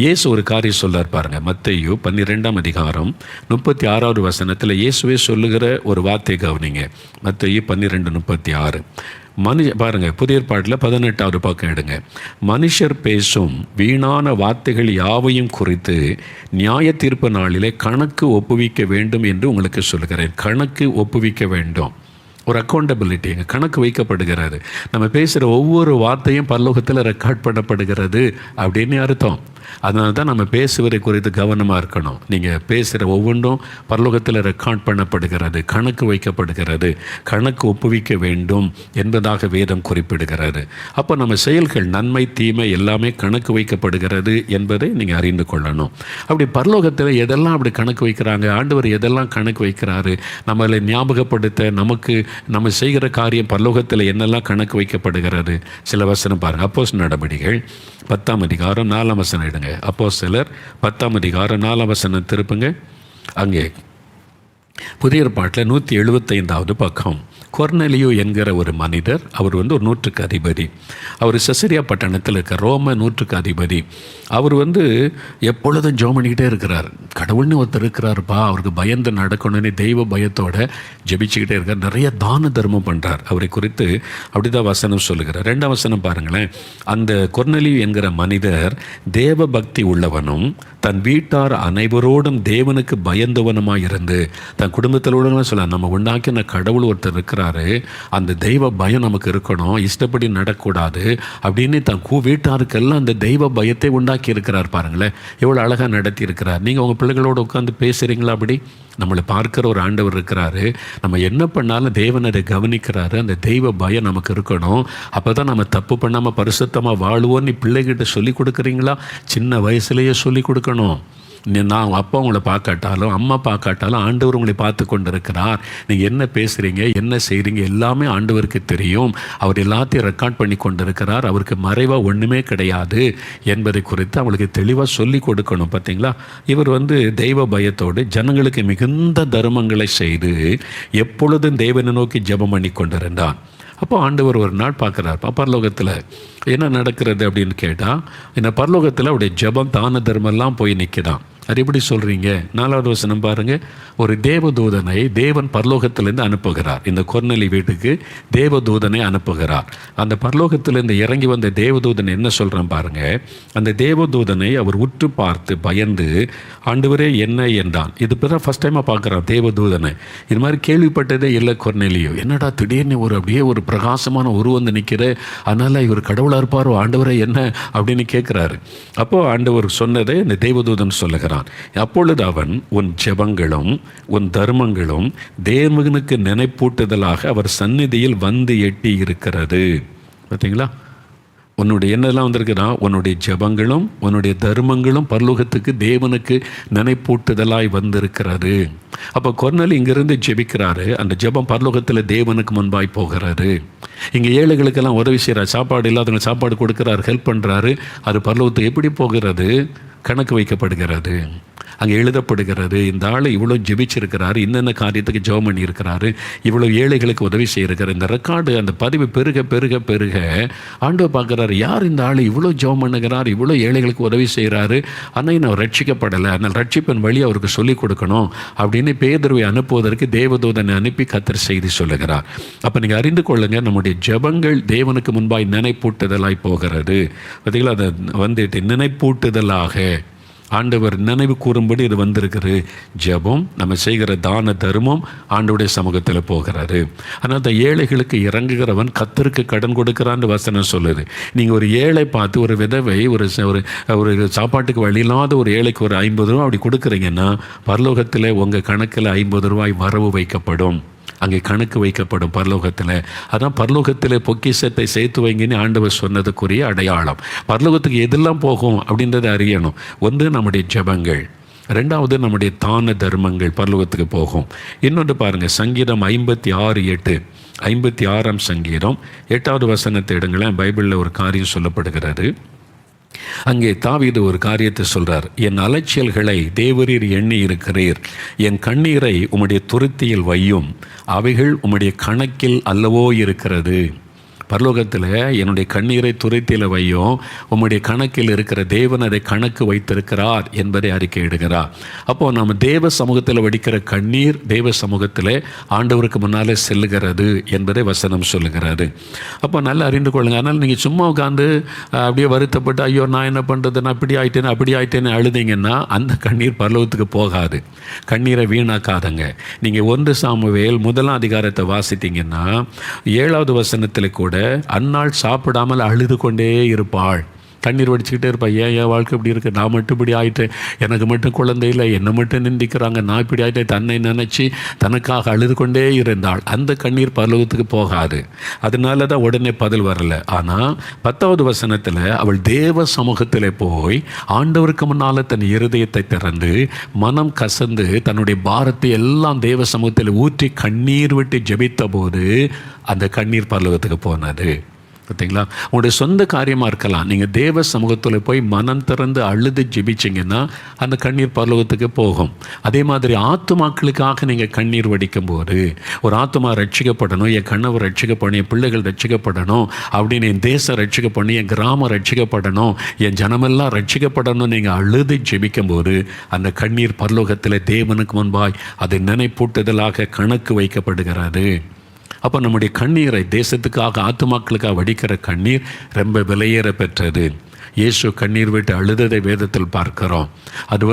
இயேசு ஒரு காரியம் சொல்றார் பாருங்க. மத்தேயு 12ஆம் அதிகாரம் 36வது வசனத்தில் இயேசுவே சொல்லுகிற ஒரு வார்த்தை கவனிங்க. மத்தேயு 12:36. பாருங்க, புதிய ஏற்பாட்டில் 18வது பக்கம் எடுங்க. மனுஷர் பேசும் வீணான வார்த்தைகள் யாவையும் குறித்து நியாய தீர்ப்பு நாளிலே கணக்கு ஒப்புவிக்க வேண்டும் என்று உங்களுக்கு சொல்கிறேன். கணக்கு ஒப்புவிக்க வேண்டும். ஒரு அக்கௌண்டபிலிட்டி, கணக்கு வைக்கப்படுகிறது. நம்ம பேசுகிற ஒவ்வொரு வார்த்தையும் பரலோகத்தில் ரெக்கார்ட் பண்ணப்படுகிறது அப்படின்னு அர்த்தம். அதனால தான் நம்ம பேசுவதை குறித்து கவனமாக இருக்கணும். நீங்கள் பேசுகிற ஒவ்வொன்றும் பரலோகத்தில் ரெக்கார்ட் பண்ணப்படுகிறது, கணக்கு வைக்கப்படுகிறது, கணக்கு ஒப்புவிக்க வேண்டும் என்பதாக வேதம் குறிப்பிடுகிறது. அப்போ நம்ம செயல்கள் நன்மை தீமை எல்லாமே கணக்கு வைக்கப்படுகிறது என்பதை நீங்கள் அறிந்து கொள்ளணும். அப்படி பரலோகத்தில் எதெல்லாம் அப்படி கணக்கு வைக்கிறாங்க, ஆண்டவர் எதெல்லாம் கணக்கு வைக்கிறாரு, நம்மளை ஞாபகப்படுத்த நமக்கு நம்ம செய்கிற காரியம் பரலோகத்தில் என்னெல்லாம் கணக்கு வைக்கப்படுகிறது. சில வசனம் பாருங்கள். அப்போஸ்தலர் நடபடிகள் 10ஆம் அதிகாரம் 4ஆம் வசனம் எடுங்க. அப்போஸ்தலர் 10ஆம் அதிகாரம் 4ஆம் வசனம் திருப்புங்க. அங்கே புதிய ஏற்பாட்டில் 175வது பக்கம். கொர்நேலியு என்கிற ஒரு மனிதர், அவர் ஒரு 100க்கு அதிபதி. அவர் செசரியா பட்டணத்தில் இருக்க ரோம 100க்கு அதிபதி. அவர் எப்பொழுதும் ஜெபம் பண்ணிக்கிட்டே இருக்கிறார். கடவுள்னு ஒருத்தர் இருக்கிறாருப்பா, அவருக்கு பயந்து நடக்கணும்னு தெய்வ பயத்தோட ஜெபிச்சுக்கிட்டே இருக்கார். நிறைய தான தர்மம் பண்ணுறார். அவரை குறித்து அப்படிதான் வசனம் சொல்லுகிறார். 2ஆம் வசனம் பாருங்களேன். அந்த கொர்நேலியு என்கிற மனிதர் தேவ பக்தி உள்ளவனும் தன் வீட்டார் அனைவரோடும் தேவனுக்கு பயந்தவனுமாய் இருந்து, தன் குடும்பத்திலோட சொல்ல, நம்ம உண்டாக்கின கடவுள் ஒருத்தர் இருக்கிறாரு, அந்த தெய்வ பயம் நமக்கு இருக்கணும், இஷ்டப்படி நடக்கூடாது அப்படின்னு தன் வீட்டாருக்கெல்லாம் அந்த தெய்வ பயத்தை உண்டாக்கி இருக்கிறார். பாருங்களேன், எவ்வளோ அழகாக நடத்தி இருக்கிறார். நீங்கள் உங்கள் பிள்ளைகளோடு உட்காந்து பேசுகிறீங்களா? அப்படி நம்மளை பார்க்குற ஒரு ஆண்டவர் இருக்கிறாரு. நம்ம என்ன பண்ணாலும் தேவன் அதை கவனிக்கிறாரு. அந்த தெய்வ பயம் நமக்கு இருக்கணும். அப்போ தான் நம்ம தப்பு பண்ணாமல் பரிசுத்தமாக வாழுவோன்னு பிள்ளைகிட்ட சொல்லி கொடுக்குறீங்களா? சின்ன வயசுலேயே சொல்லி கொடுக்கணும். நான் அப்பா உங்களை பார்க்காட்டாலும் அம்மா பார்க்காட்டாலும் ஆண்டவர் உங்களை பார்த்து கொண்டு இருக்கிறார். நீங்கள் என்ன பேசுகிறீங்க, என்ன செய்கிறீங்க எல்லாமே ஆண்டவருக்கு தெரியும். அவர் எல்லாத்தையும் ரெக்கார்ட் பண்ணி கொண்டு இருக்கிறார். அவருக்கு மறைவாக ஒன்றுமே கிடையாது என்பதை குறித்து அவங்களுக்கு தெளிவாக சொல்லி கொடுக்கணும். பார்த்தீங்களா? இவர் தெய்வ பயத்தோடு ஜனங்களுக்கு மிகுந்த தர்மங்களை செய்து எப்பொழுதும் தேவனை நோக்கி ஜெபம் பண்ணி கொண்டிருந்தான். அப்போ ஆண்டவர் ஒரு நாள் பார்க்குறார். பரலோகத்தில் என்ன நடக்கிறது அப்படின்னு கேட்டால், இந்த பரலோகத்தில் அவருடைய ஜெபம் தான தர்மெல்லாம் போய் நிற்கிதான். அது எப்படி சொல்கிறீங்க? 4வது வசனம் பாருங்கள். ஒரு தேவதூதனை தேவன் பரலோகத்திலேருந்து அனுப்புகிறார். இந்த கொர்நேலியு வீட்டுக்கு தேவதூதனை அனுப்புகிறார். அந்த பரலோகத்திலேருந்து இறங்கி வந்த தேவதூதன் என்ன சொல்கிறான் பாருங்கள். அந்த தேவதூதனை அவர் உற்று பார்த்து பயந்து, ஆண்டவரே என்ன என்றான். இது இப்போ தான் ஃபஸ்ட் டைமாக பார்க்குறான் தேவதூதனை. இது மாதிரி கேள்விப்பட்டதே இல்லை கொர்நேலியு. என்னடா திடீர்னு அப்படியே ஒரு பிரகாசமான உருவம் நிற்கிற, அதனால் இவர் கடவுளாக இருப்பாரோ, ஆண்டவரே என்ன அப்படின்னு கேட்குறாரு. அப்போது ஆண்டவர் சொன்னதை இந்த தேவதூதன் சொல்லுகிறார். அப்பொழுது அவன், உன் ஜெபங்களும் உன் தர்மங்களும் தேவனுக்கு நினைப்பூட்டுதலாக அவர் சந்நிதியில் எட்டி இருக்கிறது. பார்த்தீங்களா? உன்னுடைய என்னெல்லாம் வந்திருக்குன்னா, உன்னுடைய ஜெபங்களும் உன்னுடைய தர்மங்களும் பரலோகத்துக்கு தேவனுக்கு நினைப்பூட்டுதலாய் வந்திருக்கிறது. அப்போ கொர்நேலியு இங்கிருந்து ஜெபிக்கிறாரு. அந்த ஜெபம் பரலோகத்தில் தேவனுக்கு முன்பாய் போகிறது. இங்கே ஏழைகளுக்கெல்லாம் உதவி செய்கிறார். சாப்பாடு இல்லாதவங்க சாப்பாடு கொடுக்குறாரு, ஹெல்ப் பண்ணுறாரு. அது பரலோகத்துக்கு எப்படி போகிறது? கணக்கு வைக்கப்படுகிறது. அங்கே எழுதப்படுகிறது, இந்த ஆள் இவ்வளோ ஜெபிச்சிருக்கிறாரு, இன்னென்ன காரியத்துக்கு ஜெபம் பண்ணியிருக்கிறாரு, இவ்வளோ ஏழைகளுக்கு உதவி செய்யிருக்கிறார். இந்த ரெக்கார்டு, அந்த பதிவு பெருக பெருக பெருக ஆண்டவர் பார்க்குறாரு, யார் இந்த ஆள் இவ்வளோ ஜெபம் பண்ணுகிறார், இவ்வளோ ஏழைகளுக்கு உதவி செய்கிறாரு, ஆனால் நான் ரட்சிக்கப்படலை, அதனால் ரட்சிப்பின் வழி அவருக்கு சொல்லிக் கொடுக்கணும் அப்படின்னு பேதுருவை அனுப்புவதற்கு தேவதூதனை அனுப்பி கர்த்தர் செய்தி சொல்லுகிறார். அப்போ நீங்கள் அறிந்து கொள்ளுங்கள், நம்முடைய ஜெபங்கள் தேவனுக்கு முன்பாய் நினைப்பூட்டுதலாய் போகிறது. பார்த்தீங்களா? அதை நினைப்பூட்டுதலாக ஆண்டவர் நினைவு கூறும்படி இது வந்திருக்கிறது. ஜெபம், நம்ம செய்கிற தான தர்மம் ஆண்டவருடைய சமூகத்தில் போகிறாரு. ஆனால் அந்த ஏழைகளுக்கு இறங்குகிறவன் கர்த்தருக்கு கடன் கொடுக்கிறான்னு வசனம் சொல்லுது. நீங்கள் ஒரு ஏழை பார்த்து, ஒரு விதவை, ஒரு சாப்பாட்டுக்கு வழி இல்லாத ஒரு ஏழைக்கு ஒரு 50 ரூபா அப்படி கொடுக்குறீங்கன்னா, பரலோகத்தில் உங்கள் கணக்கில் 50 ரூபாய் வரவு வைக்கப்படும். அங்கே கணக்கு வைக்கப்படும் பரலோகத்தில். அதான் பரலோகத்தில் பொக்கிஷத்தை சேர்த்து வைங்கன்னு ஆண்டவர் சொன்னதுக்குரிய அடையாளம். பரலோகத்துக்கு எதெல்லாம் போகும் அப்படின்றத அறியணும். ஒன்று நம்முடைய ஜெபங்கள், ரெண்டாவது நம்முடைய தான தர்மங்கள் பரலோகத்துக்கு போகும். இன்னொன்று பாருங்கள், சங்கீதம் 56:8. 56ஆம் சங்கீதம் 8வது வசனத்தை எடுங்களேன். பைபிளில் ஒரு காரியம் சொல்லப்படுகிறது. அங்கே தாவீது ஒரு காரியத்தை சொல்றார். என் அலைச்சல்களை தேவரீர் எண்ணி இருக்கிறீர், என் கண்ணீரை உம்முடைய துருத்தியில் வையும், அவைகள் உம்முடைய கணக்கில் அல்லவோ இருக்கிறது. பரலோகத்தில் என்னுடைய கண்ணீரை துரைத்தில வையும், உம்முடைய கணக்கில் இருக்கிற தேவன் அதை கணக்கு வைத்திருக்கிறார் என்பதை அறிக்கையிடுகிறார். அப்போது நம்ம தேவ சமூகத்தில் வடிக்கிற கண்ணீர் தேவ சமூகத்தில் ஆண்டவருக்கு முன்னாலே செல்லுகிறது என்பதை வசனம் சொல்லுகிறது. அப்போ நல்லா அறிந்து கொள்ளுங்க. அதனால் நீங்கள் சும்மா உட்காந்து அப்படியே வருத்தப்பட்டு ஐயோ நான் என்ன பண்ணுறது, நான் அப்படி ஆயிட்டேன்னு அழுதிங்கன்னா அந்த கண்ணீர் பரலோகத்துக்கு போகாது. கண்ணீரை வீணாக்காதங்க. நீங்கள் 1 சாமுவேல் 1ஆம் அதிகாரத்தை வாசித்தீங்கன்னா 7வது வசனத்தில் கூட அன்னாள் சாப்பிடாமல் அழுது கொண்டே இருப்பாள், கண்ணீர் வடிச்சுக்கிட்டே இருப்பாள். என் வாழ்க்கை இப்படி இருக்குது, நான் மட்டும் இப்படி ஆகிட்டேன், எனக்கு மட்டும் குழந்தை இல்லை, என்னை மட்டும் நிந்திக்கிறாங்க, நான் இப்படி ஆகிட்டேன், தன்னை நினச்சி தனக்காக அழுது கொண்டே இருந்தாள். அந்த கண்ணீர் பரலோகத்துக்கு போகாது. அதனால தான் உடனே பதில் வரல. ஆனால் 10வது வசனத்தில் அவள் தேவ சமூகத்தில் போய் ஆண்டவருக்கு முன்னால் தன் இருதயத்தை திறந்து மனம் கசந்து தன்னுடைய பாரத்தை எல்லாம் தேவ சமூகத்தில் ஊற்றி கண்ணீர் விட்டு ஜெபித்த போது அந்த கண்ணீர் பரலோகத்துக்கு போனது. பார்த்தீங்களா? உங்களுடைய சொந்த காரியமாக இருக்கலாம், நீங்கள் தேவ சமூகத்தில் போய் மனம் திறந்து அழுது ஜெபிச்சிங்கன்னா அந்த கண்ணீர் பரலோகத்துக்கு போகும். அதே மாதிரி ஆத்துமாக்களுக்காக நீங்கள் கண்ணீர் வடிக்கும் போது, ஒரு ஆத்துமா ரட்சிக்கப்படணும், என் கணவர் ரட்சிக்கப்படணும், என் பிள்ளைகள் ரட்சிக்கப்படணும் அப்படின்னு, என் தேசம் ரட்சிக்கப்படணும், என் கிராமம் ரட்சிக்கப்படணும், என் ஜனமெல்லாம் ரட்சிக்கப்படணும் நீங்கள் அழுது ஜெபிக்கும் போது அந்த கண்ணீர் பரலோகத்தில் தேவனுக்கு முன்பாய் அது நினைப்பூட்டுதலாக கணக்கு வைக்கப்படுகிறது. அப்போ நம்முடைய கண்ணீரை தேசத்துக்காக ஆத்துமாக்களுக்காக வடிக்கிற கண்ணீர் ரொம்ப விலையேற பெற்றது. இயேசு கண்ணீர் விட்டு அழுததை வேதத்தில் பார்க்கிறோம். அது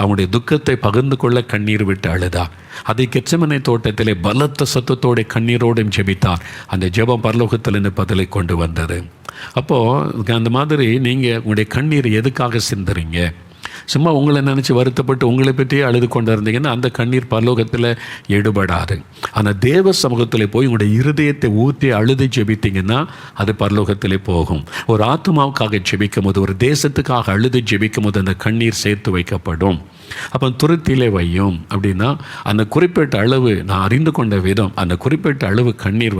அவனுடைய துக்கத்தை பகிர்ந்து கொள்ள கண்ணீர் விட்டு அழுதா. அதை கெத்செமனே தோட்டத்திலே பலத்த சத்தத்தோட கண்ணீரோடும் ஜெபித்தார். அந்த ஜெபம் பரலோகத்திலிருந்து பதிலை கொண்டு வந்தது. அப்போது அந்த மாதிரி நீங்கள் உங்களுடைய கண்ணீர் எதுக்காக சிந்துறீங்க? சும்மா உங்களை நினச்சி வருத்தப்பட்டு உங்களை பற்றியே அழுது கொண்டு இருந்தீங்கன்னா அந்த கண்ணீர் பரலோகத்தில் எடுபடாது. ஆனால் தேவ சமூகத்தில் போய் உங்களுடைய இருதயத்தை ஊற்றி அழுது ஜெபித்தீங்கன்னா அது பரலோகத்திலே போகும். ஒரு ஆத்மாவுக்காக ஜெபிக்கும் போது, ஒரு தேசத்துக்காக அழுது ஜெபிக்கும் போது அந்த கண்ணீர் சேர்த்து வைக்கப்படும். அப்போ துருத்திலே வையும் அப்படின்னா அந்த குறிப்பிட்ட அளவு, நான் அறிந்து கொண்ட விதம், அந்த குறிப்பிட்ட அளவு கண்ணீர்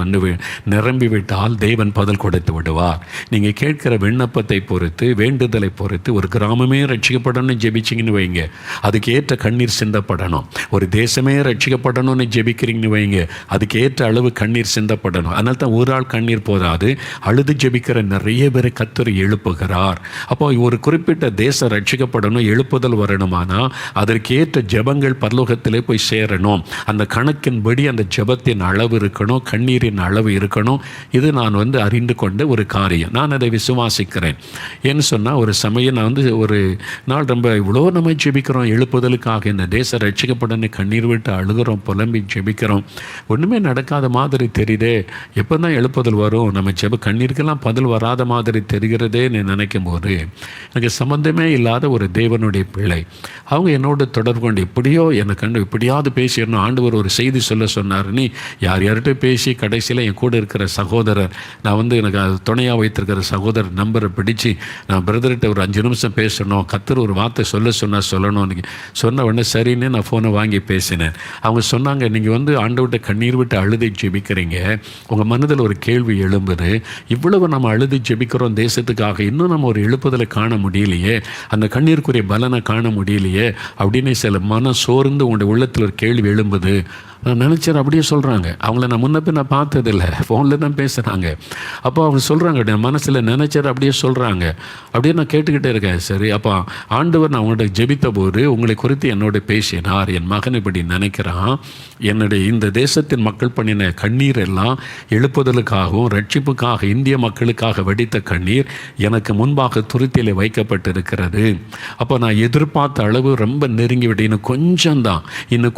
நிரம்பி விட்டால் தேவன் பதில் கொடுத்து விடுவார். நீங்கள் கேட்கிற விண்ணப்பத்தை பொறுத்து, வேண்டுதலை பொறுத்து, ஒரு கிராமமே ரட்சிக்கப்படணும்னு ஜெபிச்சிங்கன்னு வைங்க, அதுக்கு ஏற்ற கண்ணீர் சிந்தப்படணும். ஒரு தேசமே ரட்சிக்கப்படணும்னு ஜெபிக்கிறீங்கன்னு வைங்க, அதுக்கு ஏற்ற அளவு கண்ணீர் சிந்தப்படணும். அதனால தான் ஒரு ஆள் கண்ணீர் போதாது, அழுது ஜெபிக்கிற நிறைய பேரை கர்த்தர் எழுப்புகிறார். அப்போ ஒரு குறிப்பிட்ட தேசம் ரட்சிக்கப்படணும், எழுப்புதல் வரணுமானா அதற்கேற்ற ஜெபங்கள் பரலோகத்திலே போய் சேரணும். அந்த கணக்கின்படி அந்த ஜெபத்தின் அளவு இருக்கணும், கண்ணீரின் அளவு இருக்கணும். இது நான் அறிந்து கொண்ட ஒரு காரியம். நான் அதை விசுவாசிக்கிறேன். ஏன்னு சொன்னால், ஒரு சமயம் நான் ஒரு நாள் ரொம்ப இவ்வளோ நம்ம ஜெபிக்கிறோம் எழுப்புதலுக்காக, இந்த தேசம் ரட்சிக்கப்படன்னு கண்ணீர் விட்டு அழுகிறோம், புலம்பி ஜெபிக்கிறோம், ஒன்றுமே நடக்காத மாதிரி தெரியுதே, எப்போ தான் எழுப்புதல் வரும், நம்ம ஜெப கண்ணீருக்கெல்லாம் பதில் வராத மாதிரி தெரிகிறதே நினைக்கும் போது, எனக்கு சம்மந்தமே இல்லாத ஒரு தேவனுடைய பிள்ளை அவங்க என்னோட தொடர்பு கொண்டு எப்படியோ எனக்கு கண்டு எப்படியாவது பேசிடணும், ஆண்டவர் ஒரு செய்தி சொல்ல சொன்னார், நீ யார்கிட்ட பேசி கடைசியில் என் கூட இருக்கிற சகோதரர், நான் எனக்கு துணையாக வைத்திருக்கிற சகோதரர் நம்பரை பிடிச்சி நான் பிரதர்கிட்ட ஒரு 5 நிமிஷம் பேசணும், கர்த்தர் ஒரு வார்த்தை சொல்ல சொன்னால் சொல்லணும்னு சொன்ன உடனே சரின்னு நான் ஃபோனை வாங்கி பேசினேன். அவங்க சொன்னாங்க, நீங்கள் ஆண்டவர்கிட்ட கண்ணீர் விட்டு அழுது ஜெபிக்கிறீங்க, உங்கள் மனதில் ஒரு கேள்வி எழும்புது, இவ்வளவு நம்ம அழுது ஜெபிக்கிறோம் தேசத்துக்காக, இன்னும் நம்ம ஒரு எழுப்புதலை காண முடியலையே, அந்த கண்ணீருக்குரிய பலனை காண முடியலையே அப்படின்னு சில மனம் சோர்ந்து உங்களுடைய உள்ளத்தில் ஒரு கேள்வி எழும்புது. நான் நினச்சேன் அப்படியே சொல்கிறாங்க. அவங்கள நான் முன்ன பின்ன பார்த்ததில்லை, ஃபோனில் தான் பேசுகிறாங்க. அப்போ அவங்க சொல்கிறாங்க, என் மனசில் நினச்சது அப்படியே சொல்கிறாங்க. அப்படியே நான் கேட்டுக்கிட்டே இருக்கேன். சரி, அப்போ ஆண்டவர் நான் அவங்கள்ட்ட ஜெபித்த போது உங்களை குறித்து என்னோட பேசினார். என் மகன் இப்படி நினைக்கிறான், என்னுடைய இந்த தேசத்தின் மக்கள் பண்ணின கண்ணீர் எல்லாம் எழுப்புதலுக்காகவும் ரட்சிப்புக்காக இந்திய மக்களுக்காக வடித்த கண்ணீர் எனக்கு முன்பாக துருத்தியில் வைக்கப்பட்டிருக்கிறது. அப்போ நான் எதிர்பார்த்த அளவு ரொம்ப நெருங்கி விட்டு இன்னும்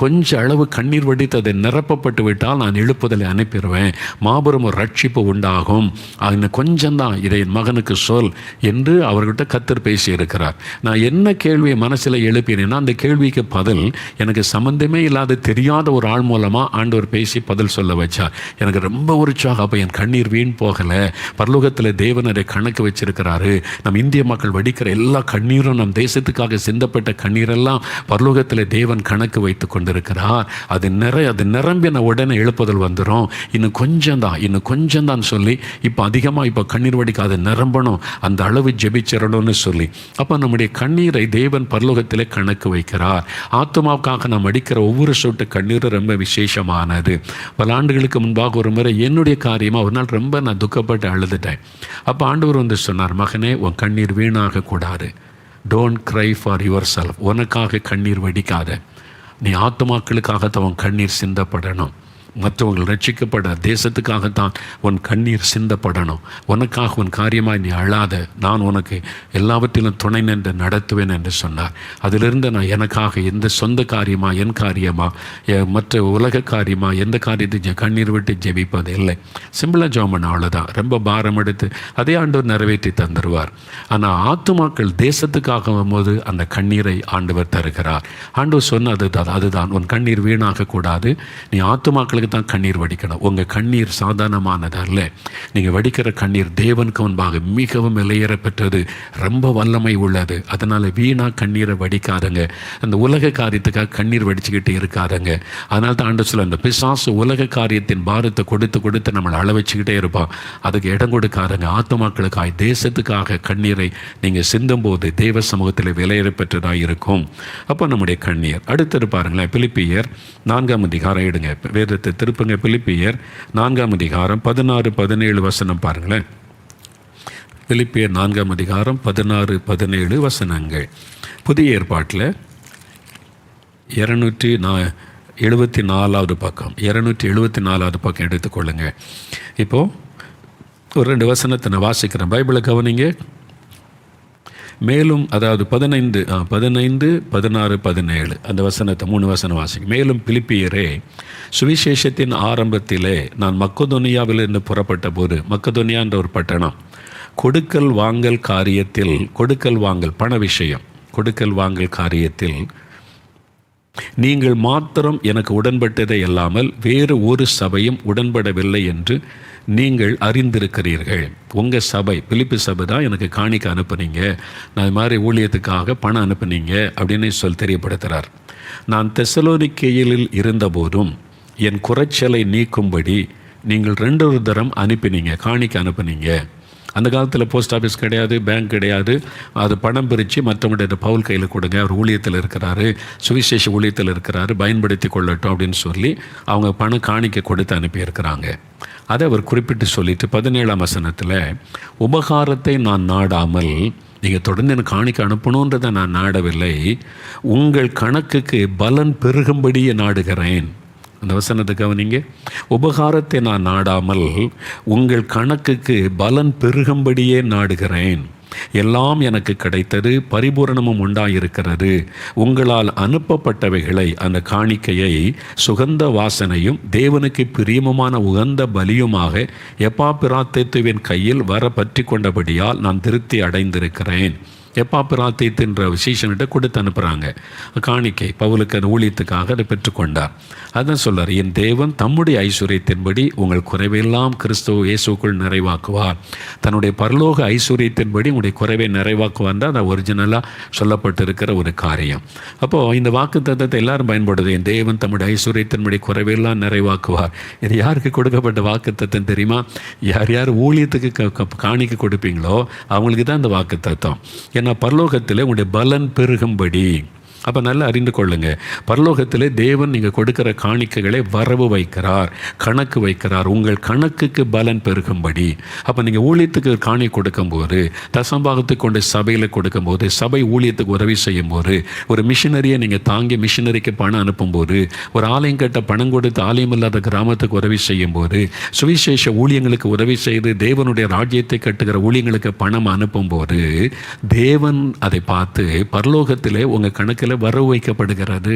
கொஞ்சம் அளவு கண்ணீர் வடித்து அதை நிரப்பப்பட்டு விட்டால் நான் எழுப்புதலை அனுப்பிடுவேன், மாபெரும் ஒரு ரட்சிப்பு உண்டாகும், இன்னும் கொஞ்சம்தான், இதை என் மகனுக்கு சொல் என்று அவர்கிட்ட கர்த்தர் பேசியிருக்கிறார். நான் என்ன கேள்வியை மனசில் எழுப்பினேன்னா அந்த கேள்விக்கு பதில் எனக்கு சம்பந்தமே இல்லாத தெரியாத ஒரு ஆள் மூலமாக ஆண்டவர் பேசி பதில் சொல்ல வச்சார். எனக்கு ரொம்ப உற்சாகம். அப்போ என் கண்ணீர் வீண் போகலை, பரலோகத்தில் தேவன் அதை கணக்கு வச்சிருக்கிறாரு. நம் இந்திய மக்கள் வடிக்கிற எல்லா கண்ணீரும், நம் தேசத்துக்காக சிந்தப்பட்ட கண்ணீரெல்லாம் பரலோகத்தில் தேவன் கணக்கு வைத்து கொண்டிருக்கிறார். அது அது நிரம்பின உடனே எழுப்புதல் வந்துடும். இன்னும் கொஞ்சம் தான் சொல்லி இப்போ அதிகமாக இப்போ கண்ணீர் வடிக்காது நிரம்பணும், அந்த அளவு ஜெபிச்சிடணும்னு சொல்லி அப்போ நம்முடைய கண்ணீரை தேவன் பரலோகத்திலே கணக்கு வைக்கிறார். ஆத்மாவுக்காக நாம் அடிக்கிற ஒவ்வொரு சொட்டு கண்ணீரும் ரொம்ப விசேஷமானது. பல ஆண்டுகளுக்கு முன்பாக ஒரு முறை என்னுடைய காரியமாக ஒரு நாள் ரொம்ப நான் துக்கப்பட்டு அழுதுட்டேன். அப்போ ஆண்டவர் வந்து சொன்னார், மகனே, உன் கண்ணீர் வீணாக கூடாது. Don't cry for your self. உனக்காக கண்ணீர் வடிக்காத. நீ ஆத்துமாக்களுக்காகத்தான் உன் கண்ணீர் சிந்தப்படணும். மற்றவர்கள் ரட்சிக்கப்பட தேசத்துக்காகத்தான் உன் கண்ணீர் சிந்தப்படணும். உனக்காக உன் காரியமாய் நீ அழாத, நான் உனக்கு எல்லாவற்றிலும் துணை நின்று நடத்துவேன் என்று சொன்னார். அதிலிருந்து நான் எனக்காக எந்த சொந்த காரியமா, என் காரியமா, மற்ற உலக காரியமா, எந்த காரியத்தை கண்ணீர் விட்டு ஜெபிப்பது இல்லை. சிம்பிளாக ஜெபம் பண்ண, அவ்வளோதான். ரொம்ப பாரம் எடுத்து அதே ஆண்டவர் நிறைவேற்றி தந்துடுவார். ஆனால் ஆத்துமாக்கள் தேசத்துக்காக போது அந்த கண்ணீரை ஆண்டவர் தருகிறார். ஆண்டவர் சொன்ன அதுதான் உன் கண்ணீர் வீணாக கூடாது. நீ ஆத்துமாக்களுக்கு தான் கண்ணீர் வடிக்கணும். உங்கள் கண்ணீர் சாதாரணமானது அல்ல. நீங்கள் வடிக்கிற கண்ணீர் தேவனுக்கு முன்பாக மிகவும் விலையேற பெற்றது, ரொம்ப வல்லமை உள்ளது. அதனால் வீணாக கண்ணீரை வடிக்காதங்க. அந்த உலக காரியத்துக்காக கண்ணீர் வடிச்சுக்கிட்டு இருக்காதங்க. அதனால தான் ஆண்டவர் சொல்ல, அந்த பிசாசு உலக காரியத்தின் பாரத்தை கொடுத்து நம்மளை அள வச்சுக்கிட்டே இருப்பான். அதுக்கு இடம் கொடுக்காதங்க. ஆத்துமாக்களுக்காக தேசத்துக்காக கண்ணீரை நீங்கள் சிந்தும்போது தேவ சமூகத்தில் விலையேற பெற்றதாக இருக்கும். அப்போ நம்முடைய கண்ணீர் அடுத்தது பாருங்களேன். பிலிப்பியர் 4ஆம் அதிகாரம் எடுங்க, வேதத்தை திருப்புங்க. பிலிப்பியர் 4ஆம் அதிகாரம் 16-17 வசனம் பாருங்களேன். பிலிப்பியர் 4ஆம் அதிகாரம் 16-17 வசனங்கள். புதிய ஏற்பாட்டில் 274வது பக்கம், 274வது பக்கம் எடுத்துக்கொள்ளுங்க. இப்போது ஒரு 2 வசனத்தை நான் வாசிக்கிறேன், பைபிளை கவனிங்க. மேலும், அதாவது 15, 16, 17 அந்த வசனத்தை 3 வசனம் வாசிங்க. மேலும் பிலிப்பியரே, சுவிசேஷத்தின் ஆரம்பத்திலே நான் மக்கதோனியாவிலிருந்து புறப்பட்ட போது, மக்கதோனியான்ற ஒரு பட்டணம், கொடுக்கல் வாங்கல் பண விஷயம், கொடுக்கல் வாங்கல் காரியத்தில் நீங்கள் மாத்திரம் எனக்கு உடன்பட்டதை அல்லாமல் வேறு ஒரு சபையும் உடன்படவில்லை என்று நீங்கள் அறிந்திருக்கிறீர்கள். உங்கள் சபை, பிலிப்பி சபை தான் எனக்கு காணிக்க அனுப்புனீங்க, நான் இது மாதிரி ஊழியத்துக்காக பணம் அனுப்புனீங்க அப்படின்னு தெரியப்படுத்துகிறார். நான் தெசலோனிக்கேயில் இருந்தபோதும் என் குறைச்சலை நீக்கும்படி நீங்கள் 2 தரம் அனுப்பினீங்க, காணிக்க அனுப்புனீங்க. அந்த காலத்தில் போஸ்ட் ஆஃபீஸ் கிடையாது, பேங்க் கிடையாது. அது பணம் பிரித்து மற்றவங்களுடைய பவுல் கையில் கொடுங்க, அவர் ஊழியத்தில் இருக்கிறாரு, சுவிசேஷ ஊழியத்தில் இருக்கிறாரு, பயன்படுத்தி கொள்ளட்டும் அப்படின்னு சொல்லி அவங்க பணம் காணிக்க கொடுத்து அனுப்பியிருக்கிறாங்க. அதை அவர் குறிப்பிட்டு சொல்லிட்டு 17ஆம் வசனத்தில், உபகாரத்தை நான் நாடாமல், நீங்கள் தொடர்ந்து எனக்கு காணிக்க அனுப்பணுன்றதை நான் நாடவில்லை, உங்கள் கணக்குக்கு பலன் பெருகும்படியே நாடுகிறேன். அந்த வசனத்தை கவனிங்க. உபகாரத்தை நான் நாடாமல் உங்கள் கணக்குக்கு பலன் பெருகும்படியே நாடுகிறேன். எல்லாம் எனக்கு கிடைத்தது, பரிபூரணமும் உண்டாயிருக்கிறது. உங்களால் அனுப்பப்பட்டவைகளை, அந்த காணிக்கையை சுகந்த வாசனையும் தேவனுக்கு பிரியமுமான உகந்த பலியுமாக எப்பாப்பிராத்தேத்துவின் கையில் வர பற்றி கொண்டபடியால் நான் திருப்தி அடைந்திருக்கிறேன். எப்பாப்பிராத்தேத்துன்ற விசேஷன்கிட்ட கொடுத்து அனுப்புகிறாங்க காணிக்கை. பவுலுக்கு அந்த ஊழியத்துக்காக அதை பெற்றுக்கொண்டார். அதான் சொல்கிறார், என் தேவன் தம்முடைய ஐஸ்வர்யத்தின்படி உங்கள் குறைவெல்லாம் கிறிஸ்துவ இயேசுக்குள் நிறைவாக்குவார். தன்னுடைய பரலோக ஐஸ்வர்யத்தின்படி உங்களுடைய குறைவை நிறைவாக்குவார் தான் அது ஒரிஜினலாக சொல்லப்பட்டிருக்கிற ஒரு காரியம். அப்போது இந்த வாக்கு தத்தத்தை எல்லாரும் பயன்படுது. என் தேவன் தம்முடைய ஐஸ்வர்யத்தின்படி குறைவெல்லாம் நிறைவாக்குவார். இது யாருக்கு கொடுக்கப்பட்ட வாக்கு தத்தம் தெரியுமா? யார் யார் ஊழியத்துக்கு காணிக்க கொடுப்பீங்களோ அவங்களுக்கு தான் இந்த வாக்கு தத்தம். ஏன்னா பரலோகத்தில் உங்களுடைய பலன் பெருகும்படி. அப்போ நல்லா அறிந்து கொள்ளுங்க, பரலோகத்தில் தேவன் நீங்கள் கொடுக்குற காணிக்கைகளை வரவு வைக்கிறார், கணக்கு வைக்கிறார், உங்கள் கணக்குக்கு பலன் பெருகும்படி. அப்போ நீங்கள் ஊழியத்துக்கு காணி கொடுக்கும்போது, தசம்பாகத்துக்கு கொண்டு சபையில் கொடுக்கும்போது, சபை ஊழியத்துக்கு உதவி செய்யும்போது, ஒரு மிஷினரியை நீங்கள் தாங்கி மிஷினரிக்கு பணம் அனுப்பும்போது, ஒரு ஆலயம் கட்ட பணம் கொடுத்து ஆலயம் இல்லாத கிராமத்துக்கு உதவி செய்யும்போது, சுவிசேஷ ஊழியங்களுக்கு உதவி செய்து தேவனுடைய ராஜ்யத்தை கட்டுகிற ஊழியங்களுக்கு பணம் அனுப்பும்போது, தேவன் அதை பார்த்து பரலோகத்திலே உங்கள் கணக்கில் வரவு வைக்கப்படுகிறது.